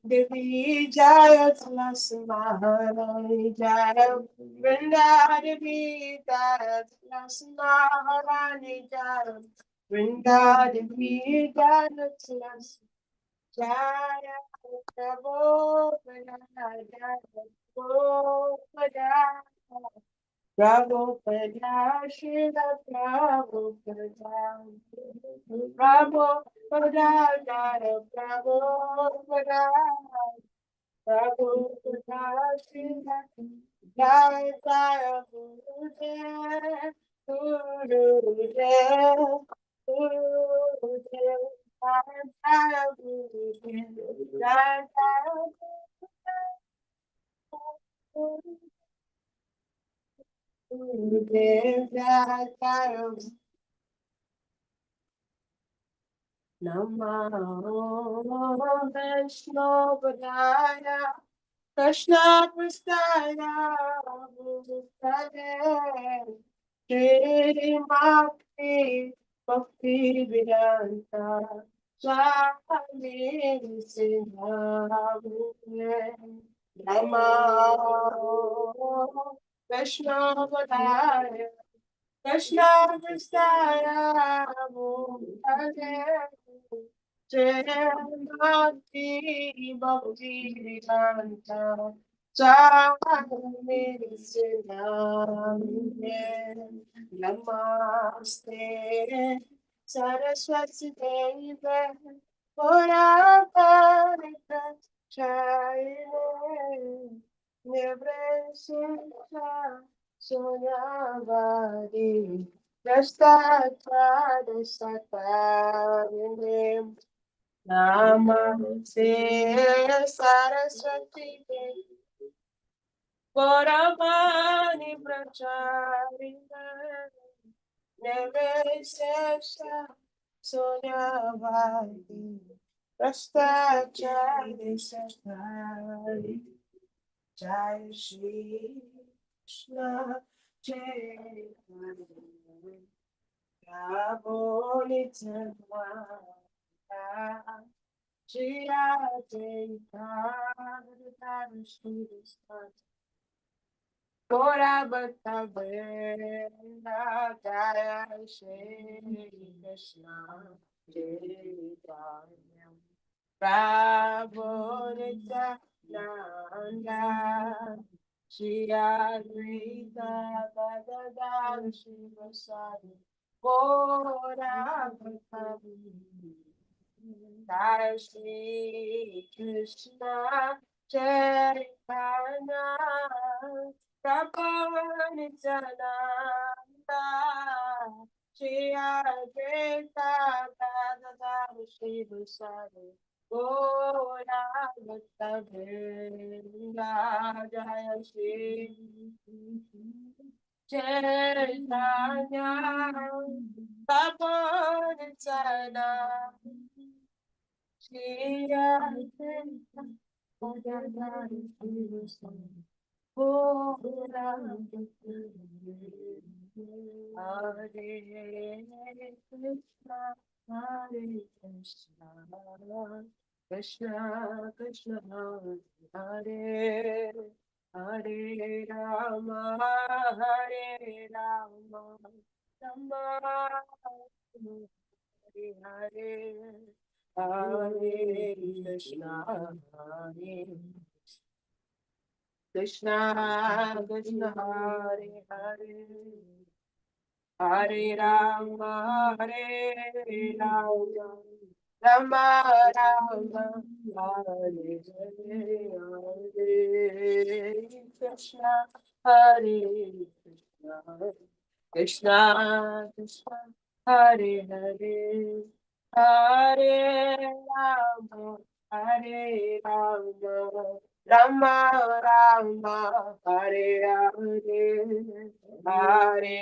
Devi Jaya Smaharani Jaya Vrinda, Devi Jaya Smaharani Jaya Vrinda, Devi Jaya Jaya Prabhupada, Jaya Prabhupada, Prabhupada, Srila Prabhupada, Prabhupada, Jaya Prabhupada, Prabhupada, Srila Jaya Jaya Gurudev, Gurudev, Gurudev, Jaya Jaya Gurudev, Jaya Jaya Gurudev, Jaya Jaya Namo Vaishnavaya Krishna Prasthaya Bhutale Shri Bhakti Bhakti Vedanta Swami Sinhavune Namo Vaishnavaya Krishna Kristaya Bhutale Bhakti Bhakti Vedanta Swami Sinhamune Namaste Saraswati Devi Purana Chayane Nivresha Soyavadi Rastatra Satarine Namaste Saraswati Devi Gauravani Pracharina Nivesesha Soyavadi Rastachari Satari Jai Shri Krishna Jai Rabolitana Jaya Deita Gora Bhatta Vrinda Jaya Shri Krishna Deita Prabhu Nityananda Shri Advaita Gadadhar Shivasari Gora Bhatta Jai Shri Krishna Chaitanya Prabhu Nityananda Shri Advaita Gadadhar Shivasari Gora Bhatta Vrinda Jaya Shri Chaitanya Prabhu Nityananda Shri Advaita Gadadhar Shivasari Gora Bhatta Hare Krishna, Hare Krishna, Krishna Krishna, Hare Hare Rama, Hare Rama, Rama Hare Hare, Hare Krishna, Hare Krishna, Krishna, Hare Hare, Hare Rama, Hare Rama, Rama Rama, Hare Hare, Hare Krishna, Hare Krishna, Krishna Krishna, Hare Hare, Hare Rama, Hare Rama, Rama Rama, Hare Hare, Hare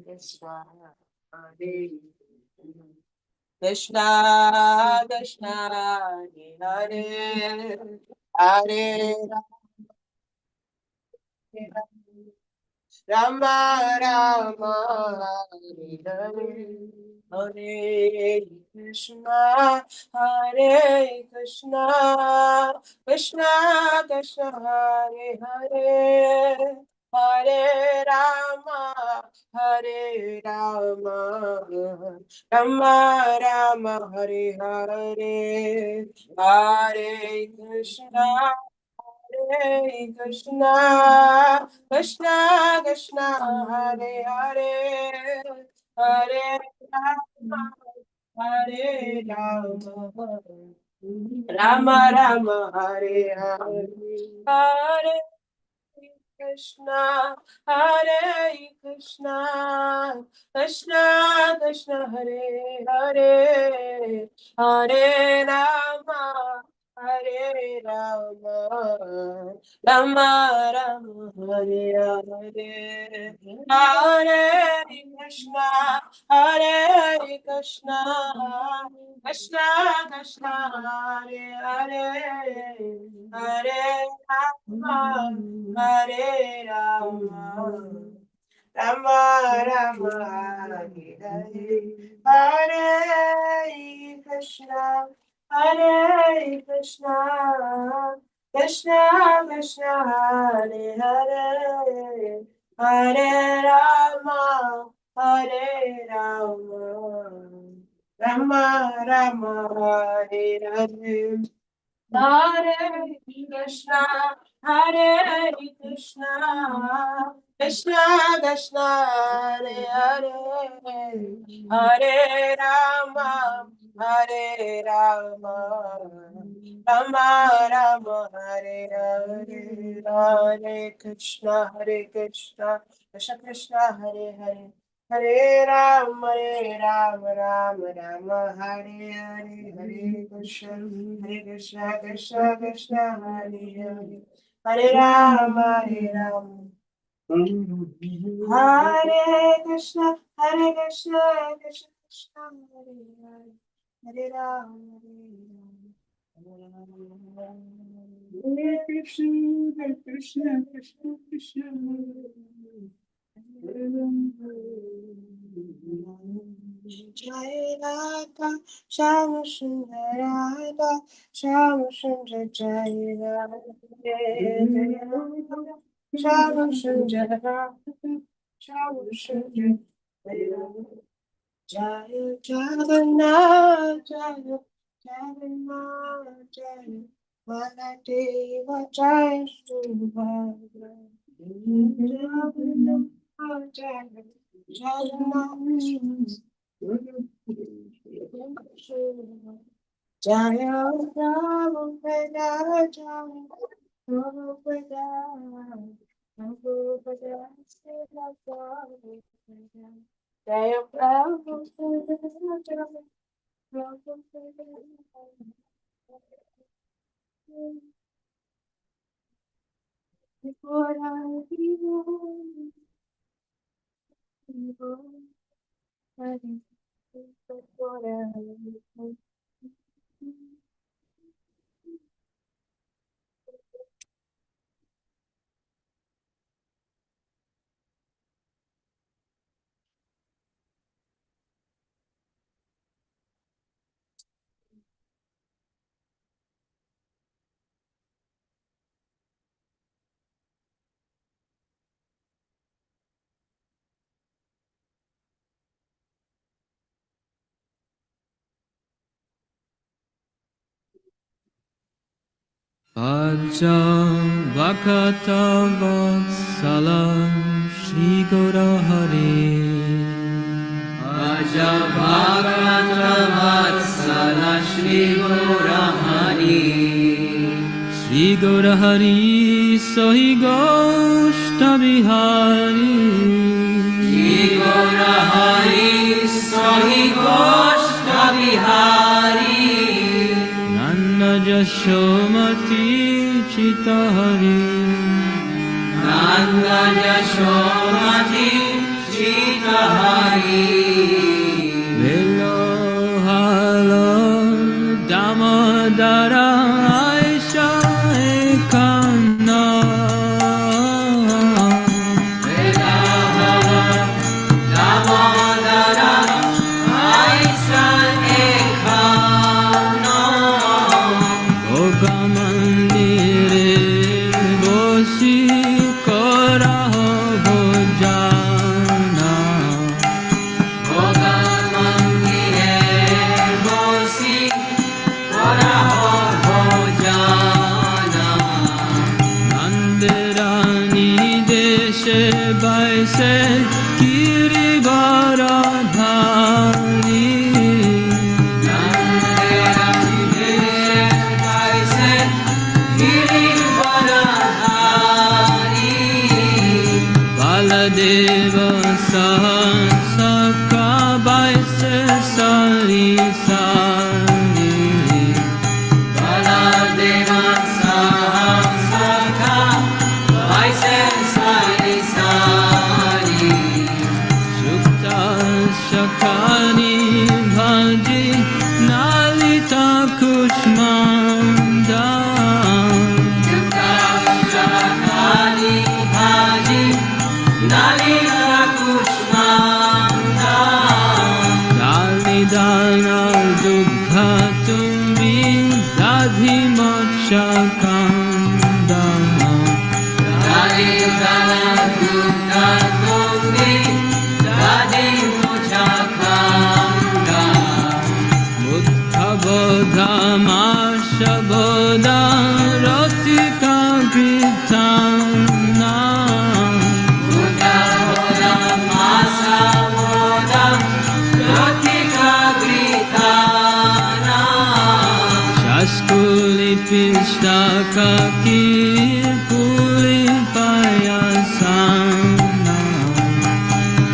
Krishna, Hare Krishna Krishna Hare Hare Hare Rama Rama Hare Hare Hare Krishna Hare Krishna Krishna Krishna Hare Hare Hare Rama Hare Rama Rama Rama Hare Hare Hare Krishna Hare Krishna, Krishna Krishna, Hare Hare, Hare Rama, Hare Rama, Rama Rama, Hare Hare, Hare Krishna, Hare Krishna, Krishna Krishna, Hare Hare, Hare Rama, Hare Rama, Rama Rama, Hare Hare, Hare Krishna, Hare Krishna, Krishna Krishna, Hare Hare, Hare Rama, Hare Rama, Rama Rama, Hare Hare, Hare Krishna, Hare Krishna, Krishna Krishna, Hare Hare, Hare Rama, Hare Rama, Rama Rama, Hare Hare. Hare Krishna, Hare Krishna, Krishna Krishna, Hare Hare, Hare Rama, Hare Rama, Rama Rama, Hare Hare, Hare Krishna, Krishna Krishna, Hare Hare. Hare Rama, Rama Rama, Hare Hare, Hare Krishna, Krishna Krishna, Hare Hare, Hare Rama, Rama. Hare Krishna, Krishna Krishna, Hare Hare, Hare Rama, Hare Rama. Hare Krishna, Krishna Krishna, Jai Radha, Shama Sundar Radha, Shama Sundar Jai Radha, Shama Sundar Radha, Shama Sundar Jai Radha, Jai Jagannath, Jai Jagannath, Jai Maladeva, Jai Subhadra, Jagannath, Jai Jagannath, Jaya Prabhupada, Jaya Prabhupada, Prabhupada, Srila Prabhupada, Jaya Prabhupada, Jaya Prabhupada, before I be born, before I be before I be born. Ajam Vakata Vatsalam Shri Gora Hari Ajam Vakata Vatsalam Shri Gora Hari Shri Gora Hari Sahi Goshta Bihari Shri Gora Hari Sahi Goshta Bihari Yashomati Chitahari Nanda Yashomati Chitahari Velo Hari Bhaji Nalita Kushmanda Hari Bhaji Nalita Kushmanda Dalidana Dugha Tumbi Radhi Mochakanda Dalidana Dugha Tumbi Radhi Mochakanda Buddha Bodha Masha Bodha Rotika Gritana Buddha Bodha Masha Bodha Rotika Gritana Shaskuli Pishtaka Kirkuli Payasana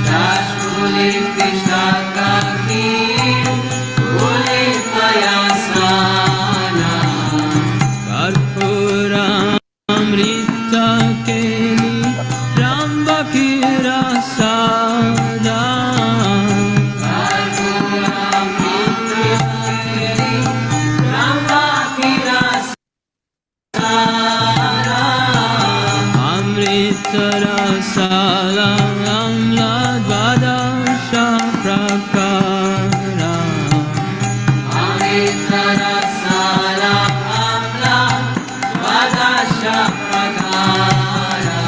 Shaskuli Pishtaka Kirkuli Payasana Karpura Amrita Keli Rambakira Sada Karpura Amrita Keli Rambakira Sada Amrita Rasala Amla Dvadasha Prakara Amrita Rasala Amla Dvadasha Prakara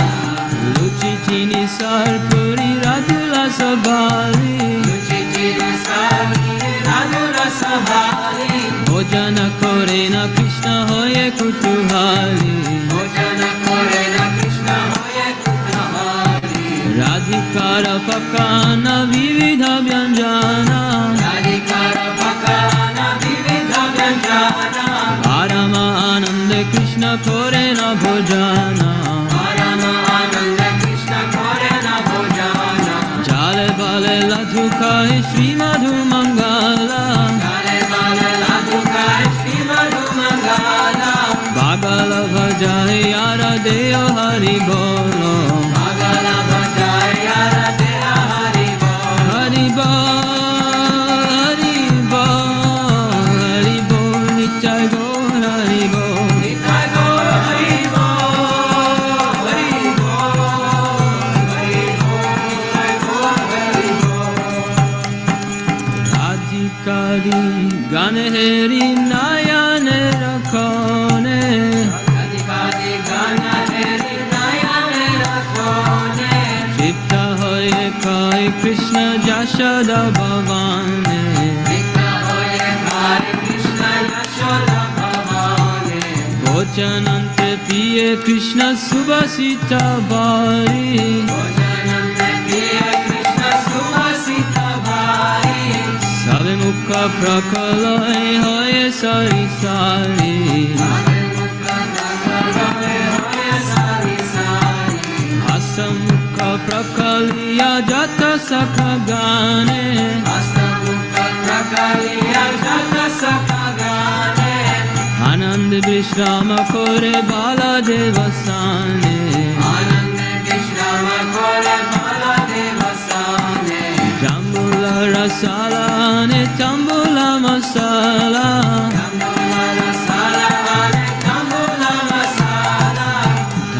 Luchi Chini Sarpuri Radula Sabali Luchi Chini Sarpuri Radula Sabali Bhojana Korena Krishna Hoye Kutuhali Bhojana Korena Krishna Hoye Kutuhali Radhikara Pakana Vividha Vyanjana Radhikara Pakana Vividha Vyanjana Parama Ananda Krishna Korena Bhojana Parama Ananda Krishna Korena Bhojana Jale Bale Ladhukai Shri Madhu Mangala Jale Bale Ladhukai Shri Madhu Mangala Bhagala Bhajai Yara Deyo Hari Bolo Bhagala Bhajai Yara Deyo Hari Bolo Hari Bolo Hari Bolo Hari Bolo Nitai Gaur Hari Bolo Nitai Gaur Hari Bolo Hari Bolo Hari Bolo Nitai Gaur Hari Bolo Radhikari Ganeheri Nayane Rakhone Radhikari Ganeheri Nayane Rakhone Chipta hoye kai Krishna Jashoda Bhavane Chipta hoye kai Krishna Jashoda Bhavane Bhojanante piye Krishna Subhasita Bhari Bhojanante piye Krishna Subhasita Bhari Save mukha prakaloy hoye sari sari Save mukha prakaloy hoye sari sari Asa mukha prakaliya jata sakha gane Asa mukha prakaliya jata sakha gane Anand vishrama kore bala devasane Anand vishrama kore bala devasane Jambula rasala ne jambula masala Jambula rasala ne jambula masala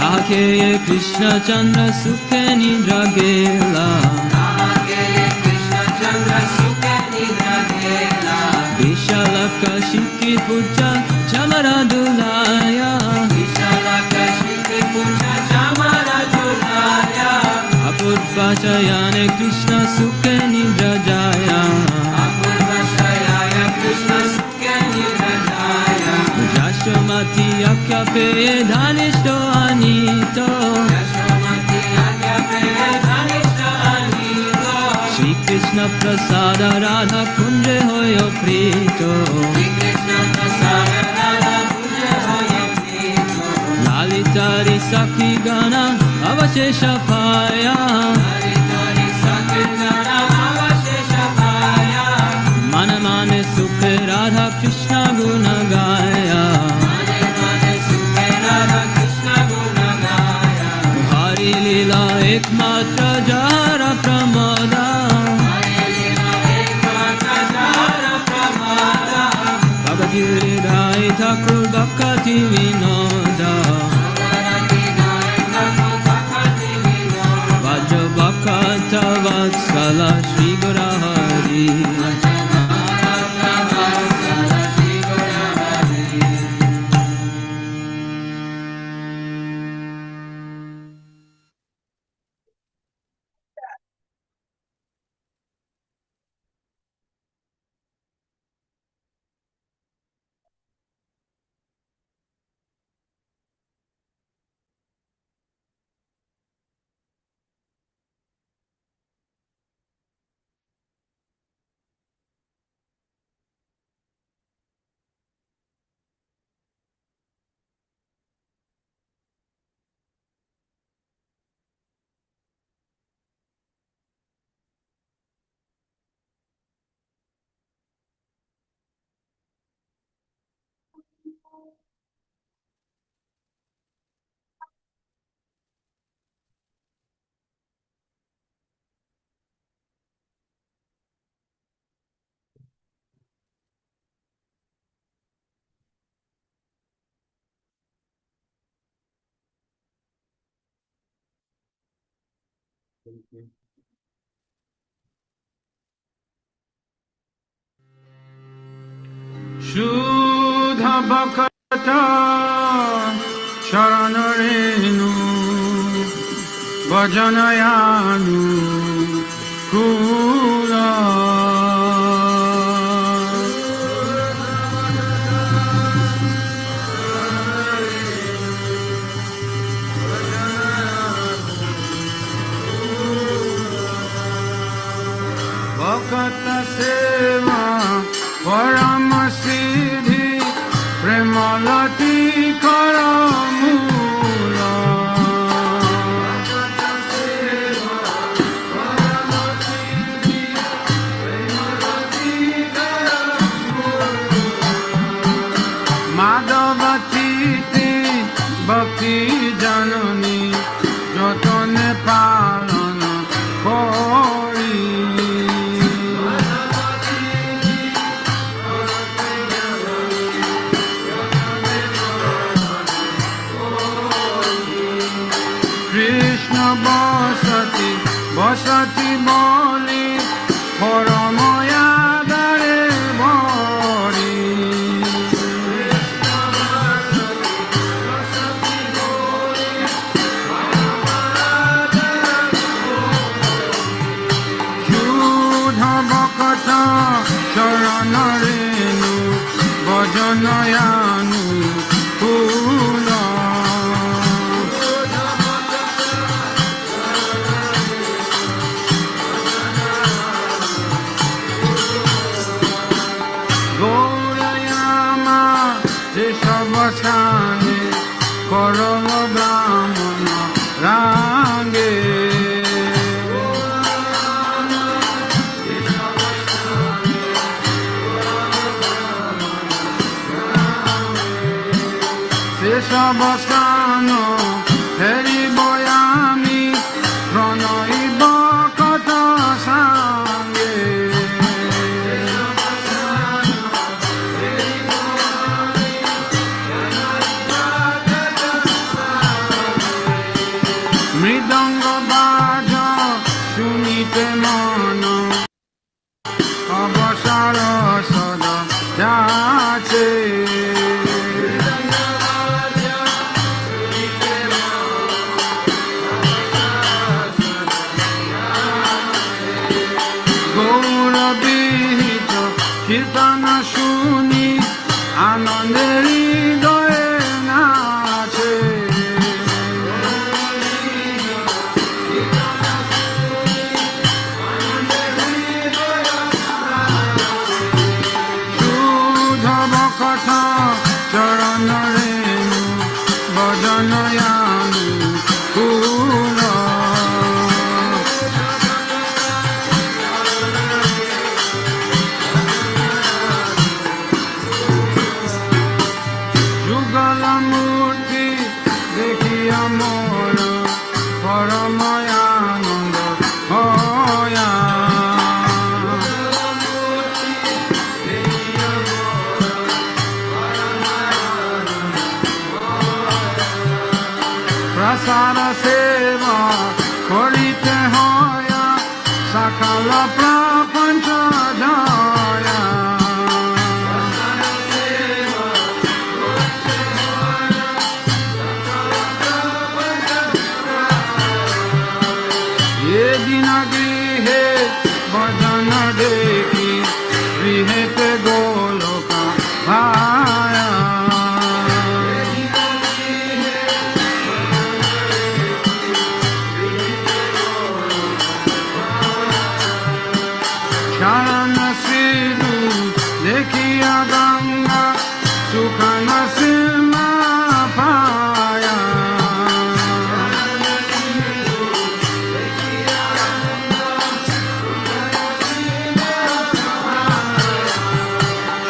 Dhake ye Krishna Chandra sukhe nidra gela Dhake ye Krishna Chandra sukhe nidra gela Vishalaka shiki puja chamara dulaya Vishalaka shiki puja chamara dulaya Apurvachayane Krishna sukhe nidra jaya Apurvachayane Krishna sukhe nidra jaya Yashomati akya pe dhanishto anito Yashomati akya pe dhanishto anito Shri Krishna prasada radha kunje hoyo prito Shri Krishna prasada radha kunje hoyo prito Lalitari sakhi gana avashesha paya Lalitari sakhi gana avashesha paya Mana mane sukhe radha Krishna guna gaya Mane mane sukhe radha Krishna guna gaya Hari lila ekmatra jara pramoda Hari lila ekmatra হৃদয় ঠাকুর ভক্তি বিনোদা ভজ ভক্ত বৎসল শ্রী গুর হরি শুদ্ধ ভক্ত শরণ রেণু ভজনয়ানু কুল ভক্ত সেবা পরম সিদ্ধি প্রেমলতি কর মূল মাধবতীতি ভক্তি জননী যতনে পালন করি কৃষ্ণ বসতি বসতি বলি পরময়াদারে বরি শুদ্ধ ভক্ত শরণ রেণু ভজনয়ানু কুল গৌরয়ামা যেসব স্থানে করল ব্রাহ্মণ রাঙ্গে সেসব স্থান হেরিব আমি প্রণয়িব কত সাঙ্গে মৃদঙ্গ বাজ শুনিতে মন অবসর সদ যাচ্ছে গৌরবিহিত কীর্তন শুনি আনন্দের হৃদয়ে নাচে শুদ্ধ ভক্ত চরণ রেণু ভজনয়ানু কুল Vihete Goloka Bhaya Charana Sidhu Dekhiya Ganga Sukhana Sima Paya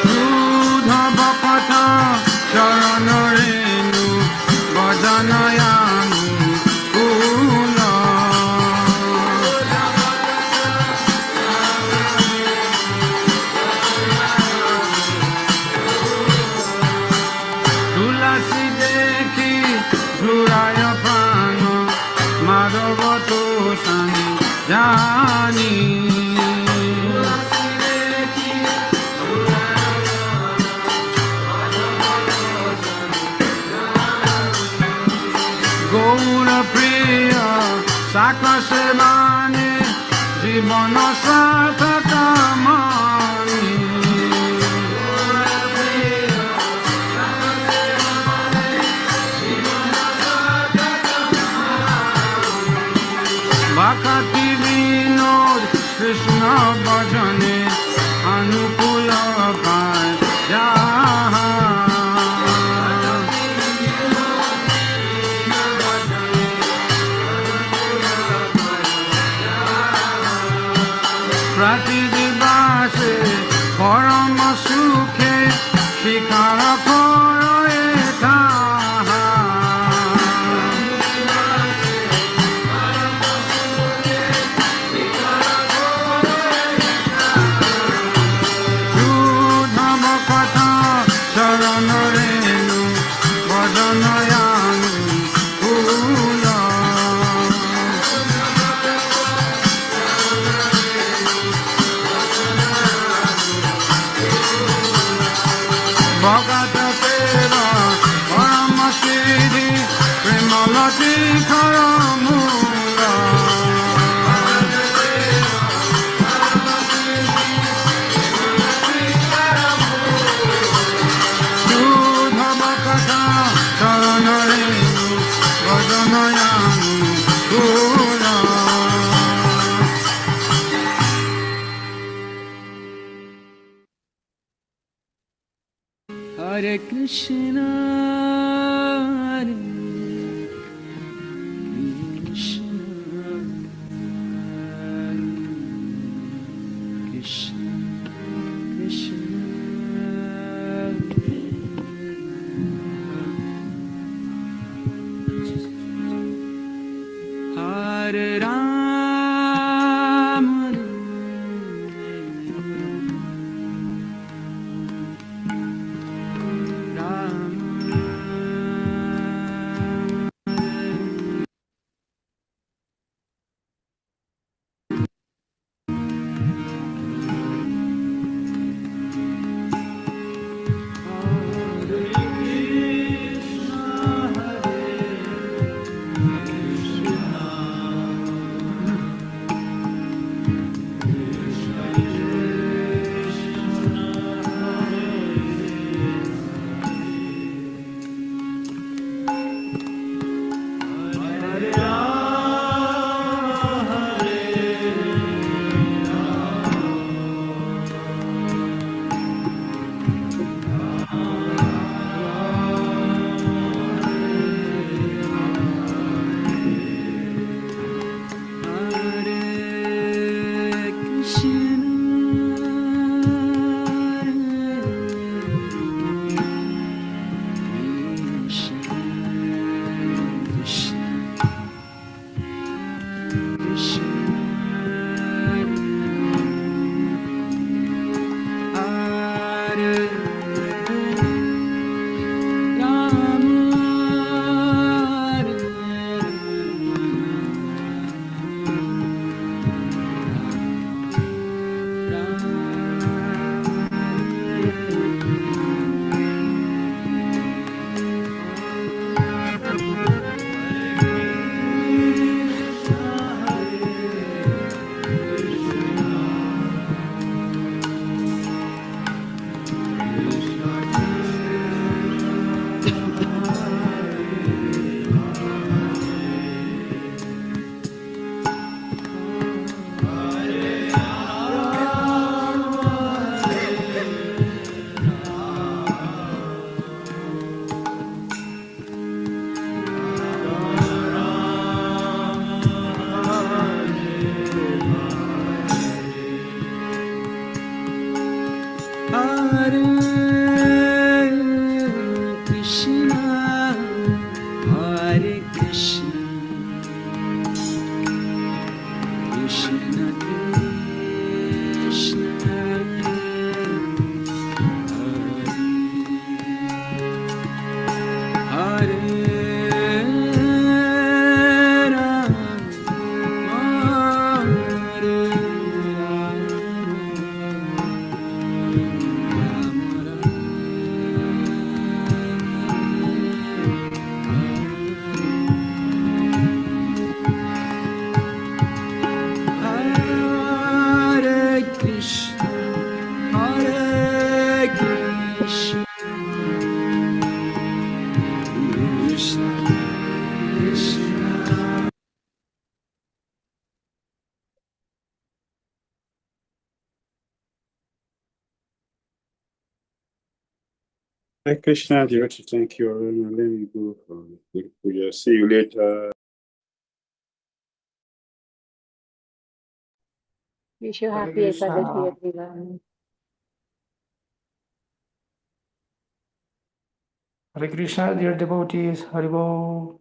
Shudha Bhakata Charana Renu Bhajanayanu Kula Tulasi Dekhi Dhuraya Prana Madhavato Sani Jani Gaura Priya Sakra Sevani Jivana Sataka Mani Bhakti Vinod Krishna Bhajane Anukula Kaya Pratidivase Parama Sukhe Shikara Paraeta Shudha Bhakata Charana Renu Bhajanayanu Kula Bhagata Tera Parama Siddhi Premalati Karamula Shudha Bhakata Charana Renu Bhajanayanu Kula Hare Krishna, Hare Krishna, Krishna, Krishna, Hare Ram, Ram Hare Krishna, Hare Krishna, Krishna Krishna, Hare Hare Krishna, Hare Krishna, Krishna Krishna. Hare Krishna, Devotee, thank you. Let me go for the puja. See you later. Wish you Hare happy Ekadashi, Krishna. everyone. Hare Krishna, dear devotees. Hari Bol.